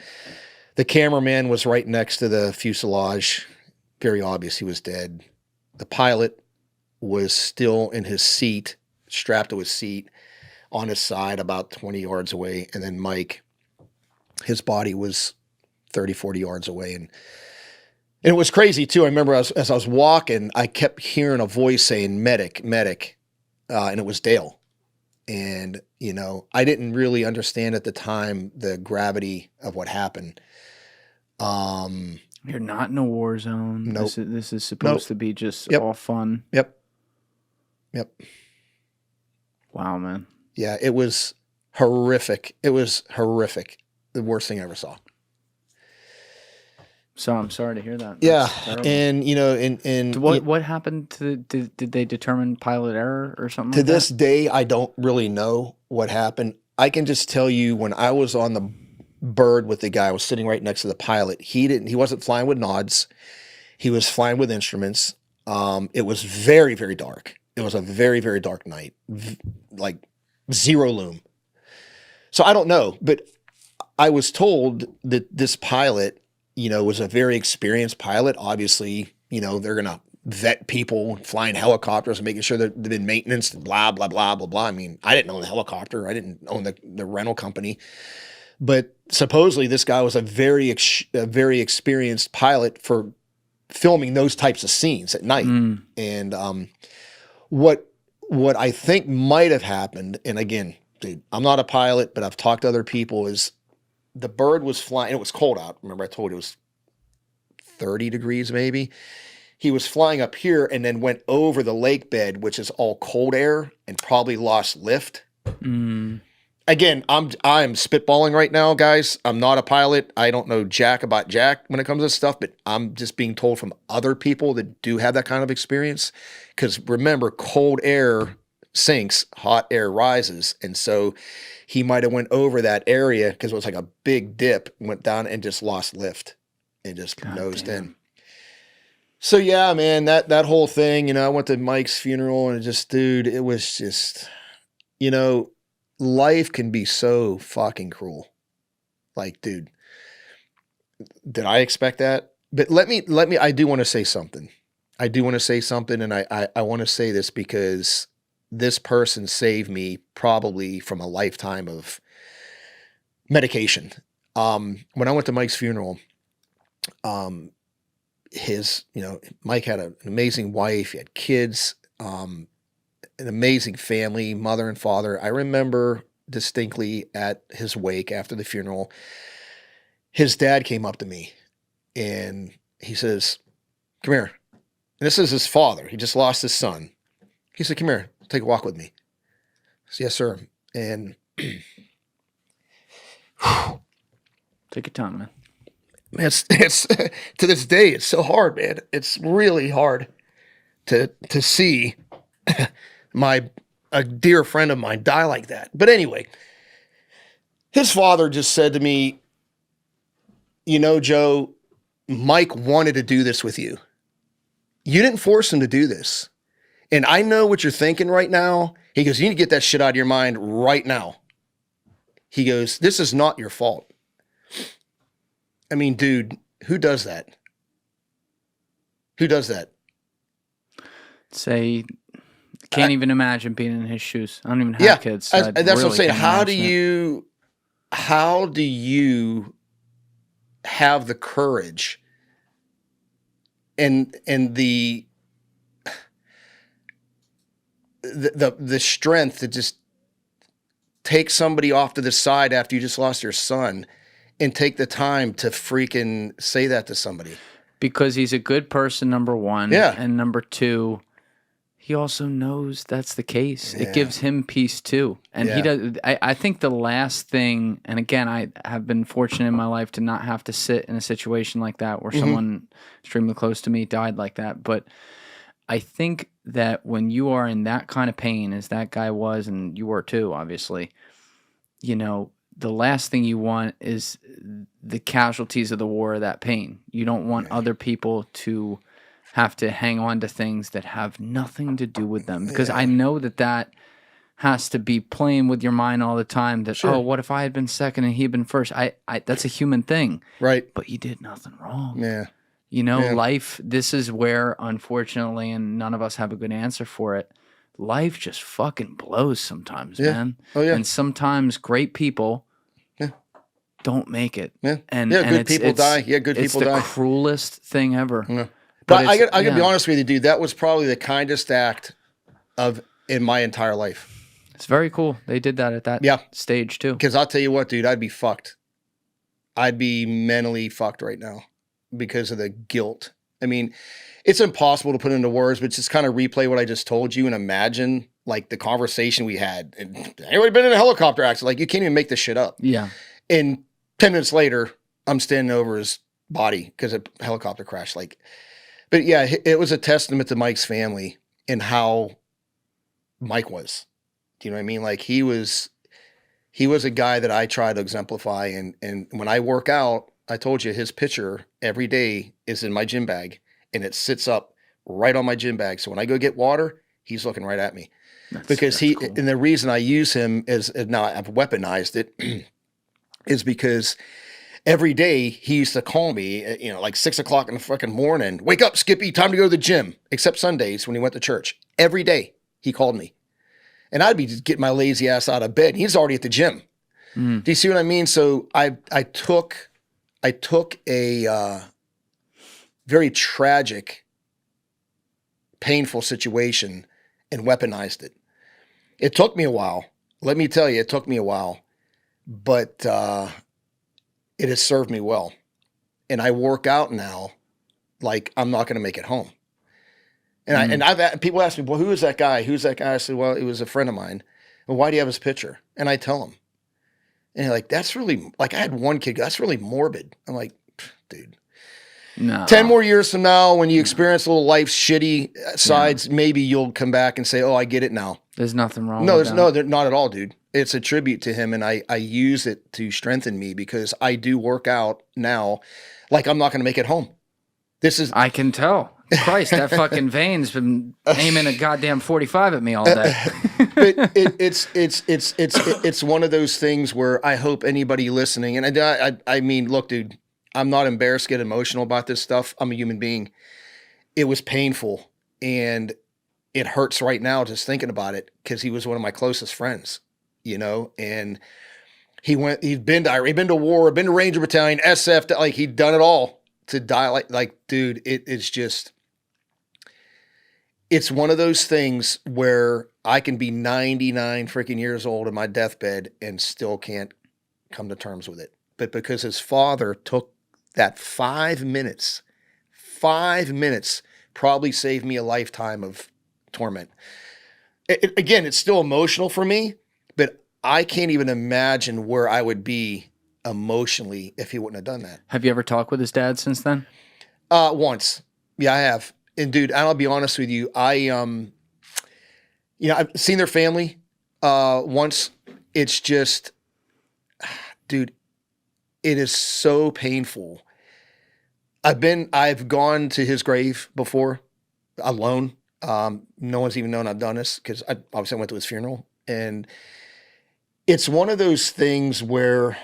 the cameraman was right next to the fuselage. Very obvious he was dead. The pilot was still in his seat, strapped to his seat on his side about 20 yards away. And then Mike, his body was 30, 40 yards away. And it was crazy too. I remember as I was walking, I kept hearing a voice saying, medic, medic. And it was Dale. And, I didn't really understand at the time the gravity of what happened. You're not in a war zone. Nope. This is supposed to be just all fun. Yep. Wow, man. Yeah, it was horrific. It was horrific. The worst thing I ever saw. So I'm sorry to hear that. Yeah, That's terrible. and what happened to did they determine pilot error or something? To like this that? day, I don't really know what happened. I can just tell you when I was on the bird with the guy, I was sitting right next to the pilot. He wasn't flying with nods. He was flying with instruments. It was very, very dark. It was a very, very dark night, like zero loom. So I don't know, but I was told that this pilot, was a very experienced pilot. Obviously, they're going to vet people flying helicopters and making sure that they've been maintenance, blah, blah, blah, blah, blah. I mean, I didn't own the helicopter. I didn't own the rental company. But supposedly this guy was a very experienced pilot for filming those types of scenes at night. And what I think might have happened, and again, dude, I'm not a pilot, but I've talked to other people, is the bird was flying. It was cold out. Remember, I told you it was 30 degrees maybe. He was flying up here and then went over the lake bed, which is all cold air, and probably lost lift. Again, I'm spitballing right now, guys. I'm not a pilot. I don't know jack about jack when it comes to stuff, but I'm just being told from other people that do have that kind of experience. Because remember, cold air sinks, hot air rises, and so he might have went over that area because it was like a big dip, went down and just lost lift and just nosed in. So yeah, man, that whole thing, you know, I went to Mike's funeral and dude, it was just, you know, life can be so fucking cruel. Like, dude, did I expect that? But let me, I do want to say something. And I want to say this because this person saved me probably from a lifetime of medication. When I went to Mike's funeral, Mike had an amazing wife, he had kids, an amazing family, mother and father. I remember distinctly at his wake after the funeral, his dad came up to me and he says, "Come here." And this is his father. He just lost his son. He said, "Come here, take a walk with me." I said, "Yes, sir." And take your time, man. It's to this day, it's so hard, man. It's really hard to see a dear friend of mine die like that. But anyway, his father just said to me, "You know, Joe, Mike wanted to do this with you. You didn't force him to do this. And I know what you're thinking right now." He goes, "You need to get that shit out of your mind right now." He goes, "This is not your fault." I mean, dude, who does that? Who does that? Can't even imagine being in his shoes. I don't even have kids. So that's what I'm saying. How do you have the courage and the strength to just take somebody off to the side after you just lost your son and take the time to freaking say that to somebody? Because he's a good person, number one. Yeah. And number two, he also knows that's the case. Yeah. It gives him peace too. And he does. I think the last thing, and again, I have been fortunate in my life to not have to sit in a situation like that where someone extremely close to me died like that. But I think that when you are in that kind of pain, as that guy was, and you were too, obviously, you know, the last thing you want is the casualties of the war, that pain. You don't want other people to have to hang on to things that have nothing to do with them. Because I know that has to be playing with your mind all the time. That, oh, what if I had been second and he had been first? That's a human thing. Right. But you did nothing wrong. Yeah. You know, life, this is where, unfortunately, and none of us have a good answer for it, life just fucking blows sometimes, man. Oh, yeah. And sometimes great people don't make it. Yeah. And good people die. Yeah, good people die. It's the cruelest thing ever. Yeah. But I gotta be honest with you, dude. That was probably the kindest act in my entire life. It's very cool. They did that at that stage too. Because I'll tell you what, dude, I'd be fucked. I'd be mentally fucked right now because of the guilt. I mean, it's impossible to put into words, but just kind of replay what I just told you and imagine like the conversation we had. And anybody been in a helicopter accident? Like, you can't even make this shit up. Yeah. And 10 minutes later, I'm standing over his body because a helicopter crashed. But yeah, it was a testament to Mike's family and how Mike was. Do you know what I mean? Like, he was a guy that I try to exemplify. And when I work out, I told you his picture every day is in my gym bag, and it sits up right on my gym bag. So when I go get water, he's looking right at me. That's cool. And the reason I use him is, now I've weaponized it, is because every day he used to call me, you know, like 6 o'clock in the fucking morning. "Wake up, Skippy, time to go to the gym." Except Sundays when he went to church. Every day he called me. And I'd be just getting my lazy ass out of bed. And he's already at the gym. Do you see what I mean? So I took a very tragic, painful situation and weaponized it. It took me a while. Let me tell you, it took me a while. But it has served me well. And I work out now like I'm not going to make it home. And people ask me, well, who is that guy? Who's that guy? I said, well, it was a friend of mine. Well, why do you have his picture? And I tell him. And they're like, that's really, like, I had one kid, that's really morbid. I'm like, dude. No. 10 more years from now, when you experience a little life's shitty sides, maybe you'll come back and say, oh, I get it now. There's nothing wrong No, with there's that. not at all, dude. It's a tribute to him, and I use it to strengthen me because I do work out now like I'm not going to make it home. I can tell. Christ, that fucking vein's been aiming a goddamn 45 at me all day. But it's one of those things where I hope anybody listening, and I mean, look, dude, I'm not embarrassed to get emotional about this stuff. I'm a human being. It was painful, and it hurts right now just thinking about it because he was one of my closest friends, and he'd been to war, been to Ranger Battalion, SF, like he'd done it all to die. Like, dude, it's one of those things where I can be 99 freaking years old in my deathbed and still can't come to terms with it. But because his father took that 5 minutes probably saved me a lifetime of torment. Again, it's still emotional for me, but I can't even imagine where I would be emotionally if he wouldn't have done that. Have you ever talked with his dad since then? Once. Yeah, I have. And dude, I'll be honest with you. I've seen their family once. It's just, dude, it is so painful. I've gone to his grave before alone. No one's even known I've done this because I obviously went to his funeral. And it's one of those things where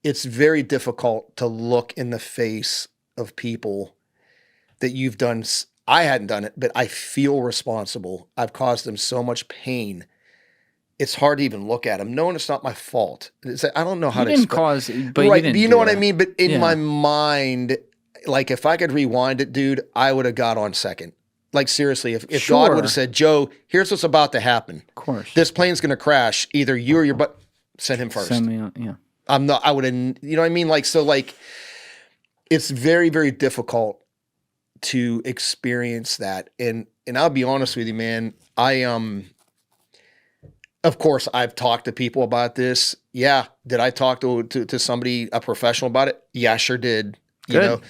it's very difficult to look in the face of people that you've done. I hadn't done it, but I feel responsible. I've caused them so much pain. It's hard to even look at them. Knowing it's not my fault. I don't know how to explain. But right, you didn't you know what that. I mean? But in my mind, like if I could rewind it, dude, I would have got on second. Like seriously, if Sure. God would have said, Joe, here's what's about to happen. Of course. This plane's going to crash. Either you or your butt. Send him first. Send me on, yeah. I would have, you know what I mean? Like, so like, it's very, very difficult to experience that. And I'll be honest with you, man, of course I've talked to people about this. Yeah. Did I talk to somebody, a professional about it? Yeah, I sure did. Good.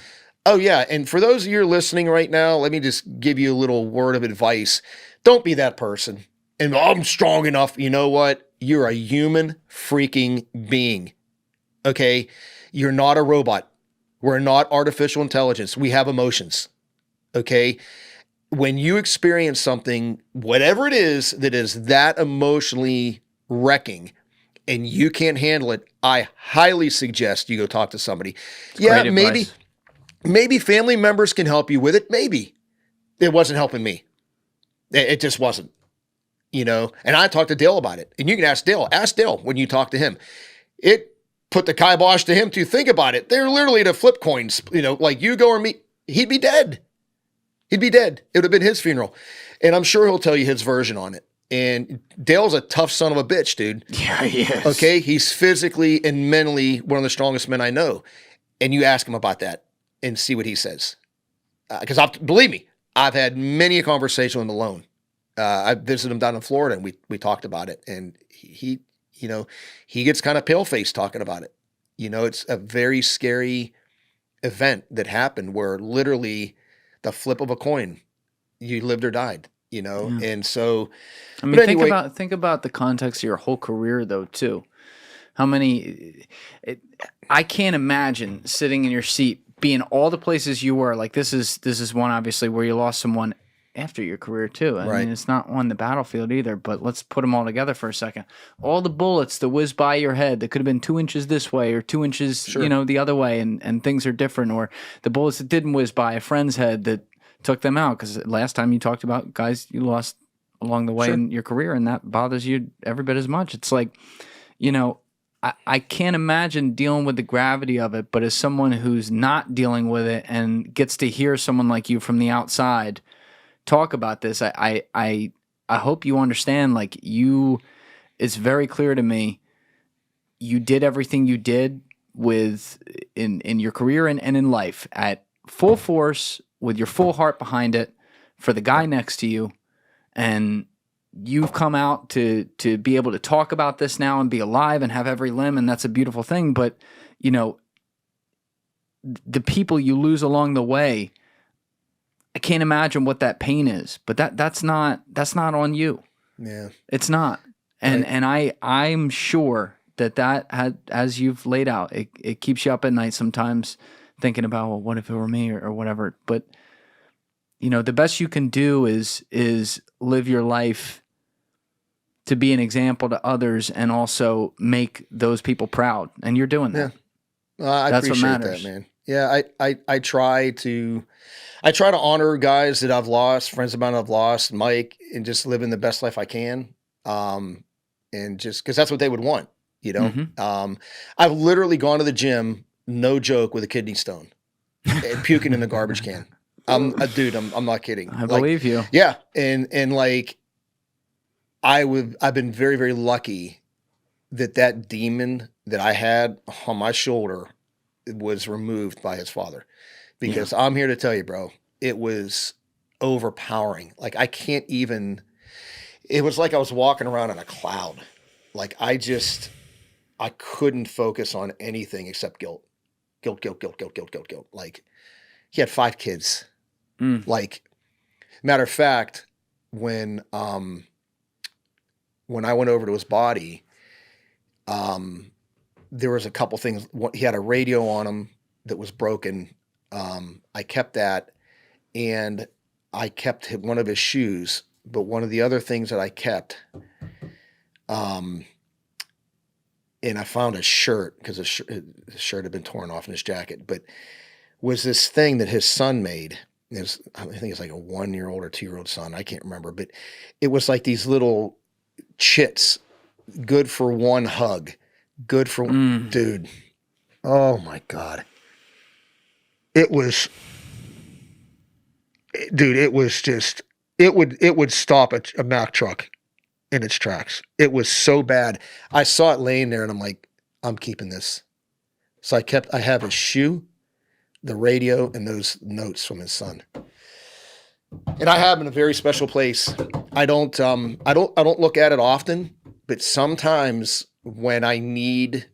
Oh yeah. And for those of you listening right now, let me just give you a little word of advice. Don't be that person. And I'm strong enough. You know what? You're a human freaking being. Okay. You're not a robot. We're not artificial intelligence. We have emotions. Okay. When you experience something, whatever it is that is that emotionally wrecking and you can't handle it, I highly suggest you go talk to somebody. Yeah, maybe family members can help you with it. Maybe. It wasn't helping me. It just wasn't, and I talked to Dale about it, and you can ask Dale when you talk to him. It put the kibosh to him to think about it. They're literally to flip coins, like you go or me, he'd be dead. He'd be dead. It would have been his funeral. And I'm sure he'll tell you his version on it. And Dale's a tough son of a bitch, dude. Yeah, he is. Okay? He's physically and mentally one of the strongest men I know. And you ask him about that and see what he says. Because believe me, I've had many a conversation with him alone. I visited him down in Florida and we talked about it. And he gets kind of pale-faced talking about it. It's a very scary event that happened where literally the flip of a coin, you lived or died, Yeah. And so, I mean, anyway, think about the context of your whole career though, too. How many, I can't imagine sitting in your seat, being all the places you were. Like this is one obviously where you lost someone after your career too. I mean, it's not on the battlefield either, but let's put them all together for a second. All the bullets that whizzed by your head that could have been 2 inches this way or 2 inches, the other way, and things are different. Or the bullets that didn't whiz by a friend's head that took them out. Because last time you talked about guys you lost along the way in your career, and that bothers you every bit as much. It's like, I can't imagine dealing with the gravity of it, but as someone who's not dealing with it and gets to hear someone like you from the outside talk about this, I hope you understand, like it's very clear to me, you did everything you did in your career and in life at full force with your full heart behind it for the guy next to you, and you've come out to be able to talk about this now and be alive and have every limb, and that's a beautiful thing. But the people you lose along the way, I can't imagine what that pain is. But that's not on you. Yeah, it's not. And I'm sure that had, as you've laid out, it keeps you up at night sometimes thinking about, well, what if it were me or whatever. But the best you can do is live your life to be an example to others and also make those people proud. And you're doing that. Yeah. I That's appreciate what matters. that, man. Yeah, I try to honor guys that I've lost, friends of mine I've lost, Mike, and just living the best life I can. And just because that's what they would want, Mm-hmm. I've literally gone to the gym, no joke, with a kidney stone and puking in the garbage can. Dude, I'm not kidding. I believe you. Yeah. And like, I've been very, very lucky that demon that I had on my shoulder was removed by his father, because I'm here to tell you, bro, it was overpowering. Like, I can't even, it was like I was walking around in a cloud. Like, I couldn't focus on anything except guilt. Guilt. Like, he had 5 kids. Like, matter of fact, when I went over to his body, there was a couple things. He had a radio on him that was broken. I kept that, and I kept one of his shoes. But one of the other things that I kept, and I found a shirt, because his shirt had been torn off in his jacket, but was this thing that his son made. I think it's like a 1-year-old or 2-year-old son. I can't remember, but it was like these little chits, good for one hug, good for dude. Oh my God. It was just, it would stop a Mack truck in its tracks. It was so bad. I saw it laying there and I'm like, I'm keeping this. So I have his shoe, the radio, and those notes from his son. And I have them in a very special place. I don't look at it often, but sometimes when I need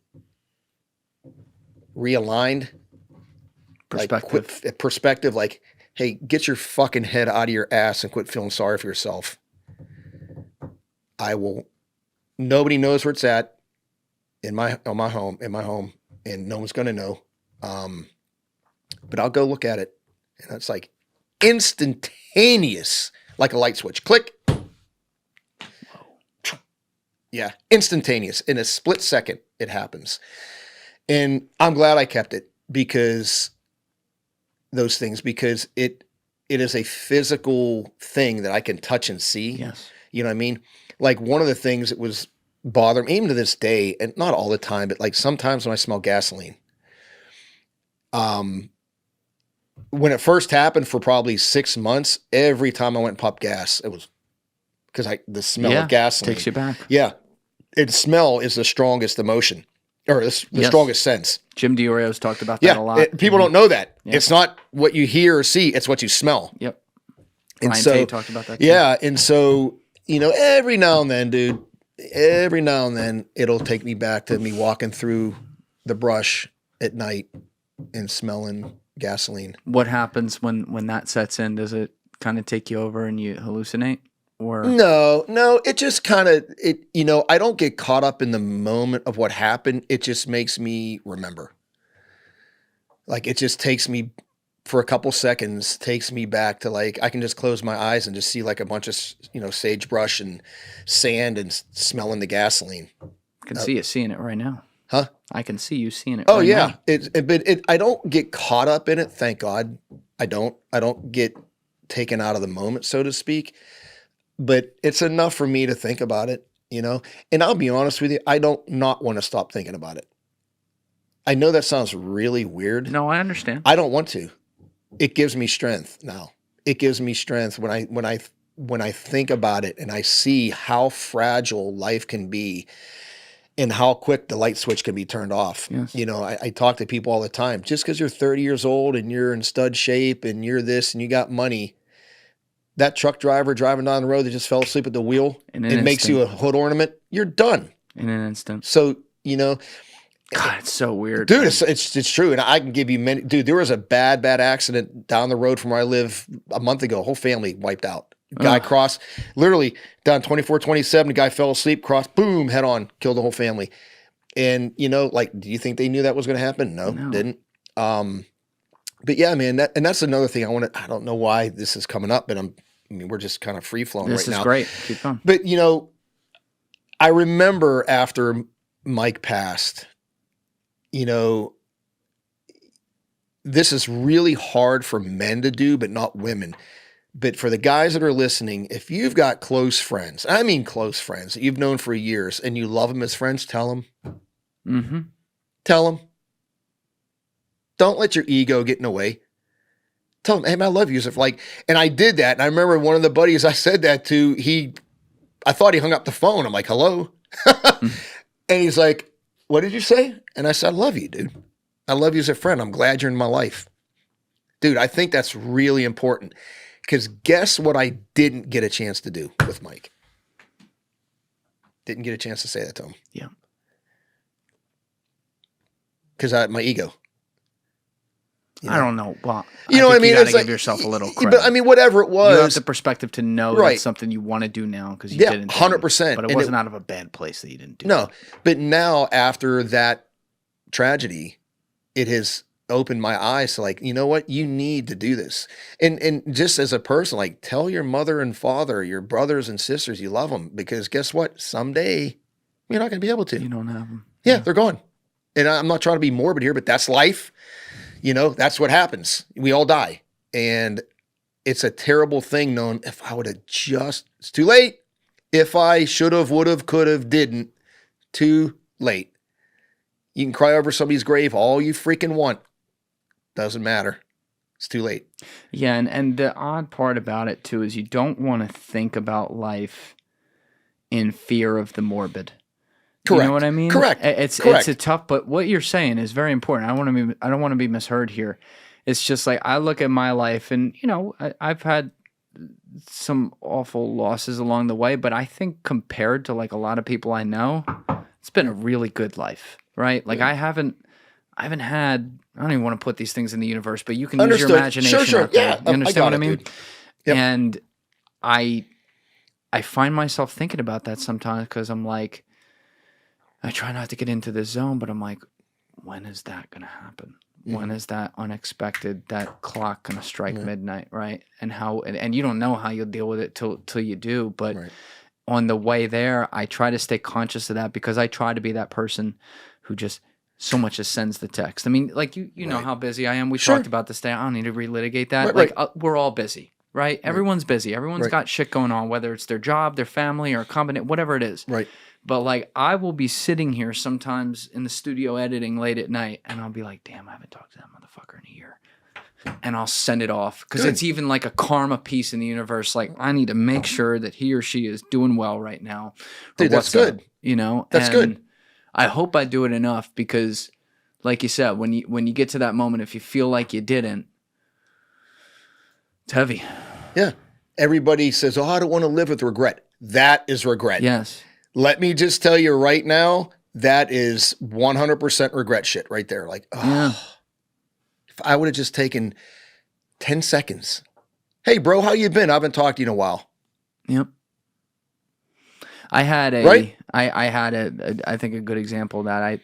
realigned perspective, like, hey, get your fucking head out of your ass and quit feeling sorry for yourself. Nobody knows where it's at in my home, and no one's going to know. But I'll go look at it, and it's like instantaneous, like a light switch. Click. Yeah, instantaneous. In a split second, it happens. And I'm glad I kept it, because it is a physical thing that I can touch and see. Yes. You know what I mean? Like, one of the things that was bothering me, even to this day, and not all the time, but like sometimes when I smell gasoline, when it first happened for probably 6 months, every time I went and popped gas, it was because the smell of gasoline takes you back. Yeah. And smell is the strongest emotion, or the strongest sense. Jim Diorio's talked about that a lot. People don't know that. Yeah. It's not what you hear or see, it's what you smell. Yep. And Ryan so Tate talked about that too. Yeah. And so, every now and then, dude, it'll take me back to me walking through the brush at night and smelling gasoline. What happens when that sets in? Does it kind of take you over and you hallucinate? Or No, it just kind of, I don't get caught up in the moment of what happened. It just makes me remember. Like, it just takes me for a couple seconds, takes me back to, like, I can just close my eyes and just see like a bunch of, sagebrush and sand and smelling the gasoline. I can see you seeing it right now. Huh? I can see you seeing it Oh, right yeah. now. I don't get caught up in it. Thank God. I don't get taken out of the moment, so to speak. But it's enough for me to think about it, And I'll be honest with you, I don't not want to stop thinking about it. I know that sounds really weird. No, I understand. I don't want to. It gives me strength now. It gives me strength when I think about it and I see how fragile life can be. and how quick the light switch can be turned off. Yes. You know, I talk to people all the time. Just because you're 30 years old and you're in stud shape and you're this and you got money, that truck driver driving down the road that just fell asleep at the wheel, it makes you a hood ornament, you're done. In an instant. So, you know. God, it's so weird. Dude, it's true. And I can give you many. Dude, there was a bad accident down the road from where I live a month ago. Whole family wiped out. Guy crossed, literally down 24-27. The guy fell asleep, crossed, boom, head on, killed the whole family. And, you know, like, do you think they knew that was going to happen? No, didn't. But yeah, man, that's another thing I don't know why this is coming up, but we're just kind of free flowing right now. This is great. Keep going. But, you know, I remember after Mike passed, you know, this is really hard for men to do, but not women. But for the guys that are listening, if you've got close friends, I mean close friends that you've known for years and you love them as friends, tell them. Mm-hmm. Tell them. Don't let your ego get in the way. Tell them, hey, man, I love you. And I did that. And I remember one of the buddies I said that to, I thought he hung up the phone. I'm like, hello? And he's like, what did you say? And I said, I love you, dude. I love you as a friend. I'm glad you're in my life. Dude, I think that's really important. Because guess what I didn't get a chance to do with Mike? Didn't get a chance to say that to him. Yeah. Because my ego. You know? I don't know. Well, you know what I mean? You got to give yourself a little credit. But I mean, whatever it was. You have the perspective to know that's something you want to do now because you didn't. 100%. But it wasn't out of a bad place that you didn't do it. No. But now, after that tragedy, it has opened my eyes to like, you know what? You need to do this. And just as a person, like tell your mother and father, your brothers and sisters, you love them because guess what? Someday you're not going to be able to. You don't have them. Yeah, they're gone. And I'm not trying to be morbid here, but that's life. You know, that's what happens. We all die. And it's a terrible thing known if I would have it's too late. If I should have, would have, could have, didn't, too late. You can cry over somebody's grave all you freaking want. Doesn't matter. It's too late. Yeah, and the odd part about it, too, is you don't want to think about life in fear of the morbid. Correct. You know what I mean? Correct. It's a tough, but what you're saying is very important. I don't want to be misheard here. It's just like I look at my life and, you know, I've had some awful losses along the way, but I think compared to like a lot of people I know, it's been a really good life, right? Like I haven't had, I don't even want to put these things in the universe, but you can use your imagination sure. out there. Yeah, you understand what I mean? Yep. And I find myself thinking about that sometimes because I'm like, I try not to get into this zone, but I'm like, when is that going to happen? When is that unexpected, that clock going to strike midnight, right? And and you don't know how you'll deal with it till you do. But on the way there, I try to stay conscious of that because I try to be that person who just so much as sends the text. I mean, like you know how busy I am. We talked about this today. I don't need to relitigate that. We're all busy, right? Everyone's busy. Everyone's got shit going on, whether it's their job, their family, or a combination, whatever it is. Right. But like I will be sitting here sometimes in the studio editing late at night and I'll be like, damn, I haven't talked to that motherfucker in a year. And I'll send it off because it's even like a karma piece in the universe. Like I need to make sure that he or she is doing well right now. Dude, that's good. You know? That's good. I hope I do it enough because like you said, when you get to that moment, if you feel like you didn't, it's heavy. Yeah. Everybody says, oh, I don't want to live with regret. That is regret. Yes. Let me just tell you right now, that is 100% regret shit right there. Like, if I would have just taken 10 seconds. Hey, bro, how you been? I haven't talked to you in a while. Yep. I had I think a good example of that.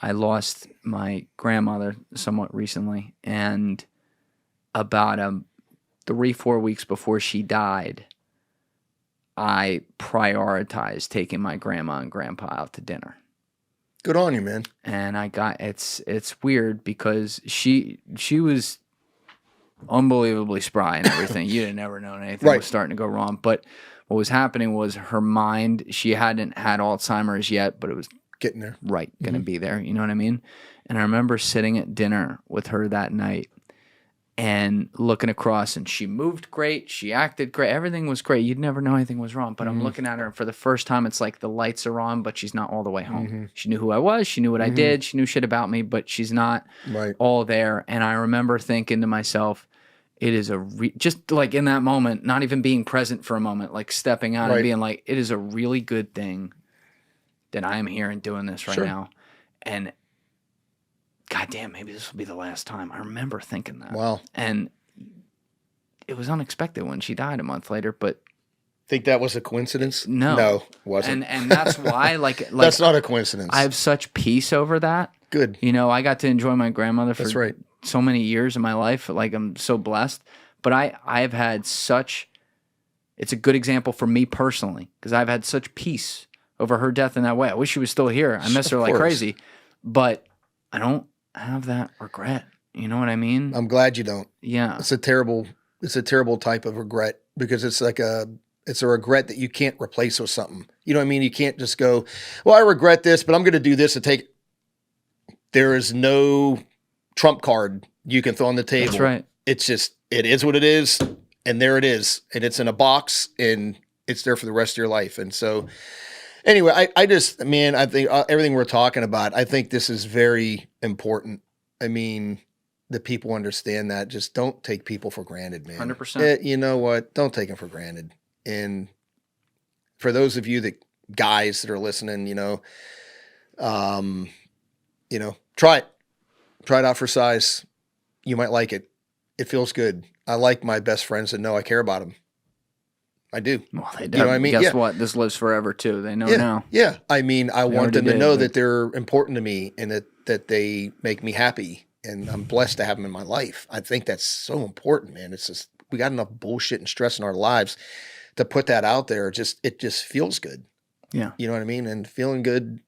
I lost my grandmother somewhat recently, and about 3-4 weeks before she died, I prioritized taking my grandma and grandpa out to dinner. Good on you, man. And it's weird because she was unbelievably spry and everything. You'd have never known anything was starting to go wrong. But what was happening was her mind, she hadn't had Alzheimer's yet, but it was getting there. Going to be there. You know what I mean? And I remember sitting at dinner with her that night, and looking across, and she moved great. She acted great. Everything was great. You'd never know anything was wrong. But I'm looking at her, and for the first time, it's like the lights are on, but she's not all the way home. She knew who I was. She knew what I did. She knew shit about me, but she's not all there. And I remember thinking to myself, it is just like in that moment, not even being present for a moment, like stepping out and being like, it is a really good thing that I am here and doing this right now. And goddamn, maybe this will be the last time. I remember thinking that. Wow. And it was unexpected when she died a month later, but think that was a coincidence? No, it wasn't. And that's why, like that's not a coincidence. I have such peace over that. Good. You know, I got to enjoy my grandmother for That's so many years of my life. Like, I'm so blessed. But I've had such, it's a good example for me personally, because I've had such peace over her death in that way. I wish she was still here. I miss her like crazy, but I don't have that regret. You know what I mean? I'm glad you don't. Yeah. It's a terrible type of regret, because it's like it's a regret that you can't replace with something. You know what I mean? You can't just go, well, I regret this, but I'm going to do this to take. There is no trump card you can throw on the table. That's right. It's just, it is what it is. And there it is. And it's in a box, and it's there for the rest of your life. And so anyway, I just, man, I think everything we're talking about, I think this is very important. I mean, that people understand that. Just don't take people for granted, man. 100%. You know what? Don't take them for granted. And for those of you guys that are listening, try it. Try it out for size. You might like it. It feels good. I like my best friends that know I care about them. I do. Well, they do. You know what I mean? Guess what? This lives forever too. They know now. Yeah. I mean, I want them to already know did, that they're important to me, and that they make me happy, and I'm blessed to have them in my life. I think that's so important, man. It's just, we got enough bullshit and stress in our lives to put that out there. It just feels good. Yeah. You know what I mean? And feeling good,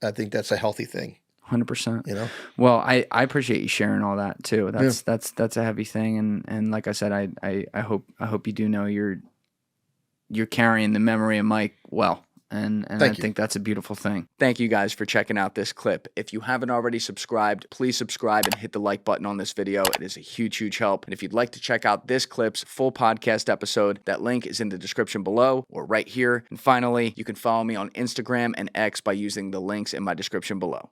I think that's a healthy thing. 100%. Well, I appreciate you sharing all that too. That's a heavy thing, and like I said, I hope you do know you're carrying the memory of Mike well, and I think that's a beautiful thing. Thank you guys for checking out this clip. If you haven't already subscribed, please subscribe and hit the like button on this video. It is a huge help. And if you'd like to check out this clip's full podcast episode, that link is in the description below or right here. And finally, you can follow me on Instagram and X by using the links in my description below.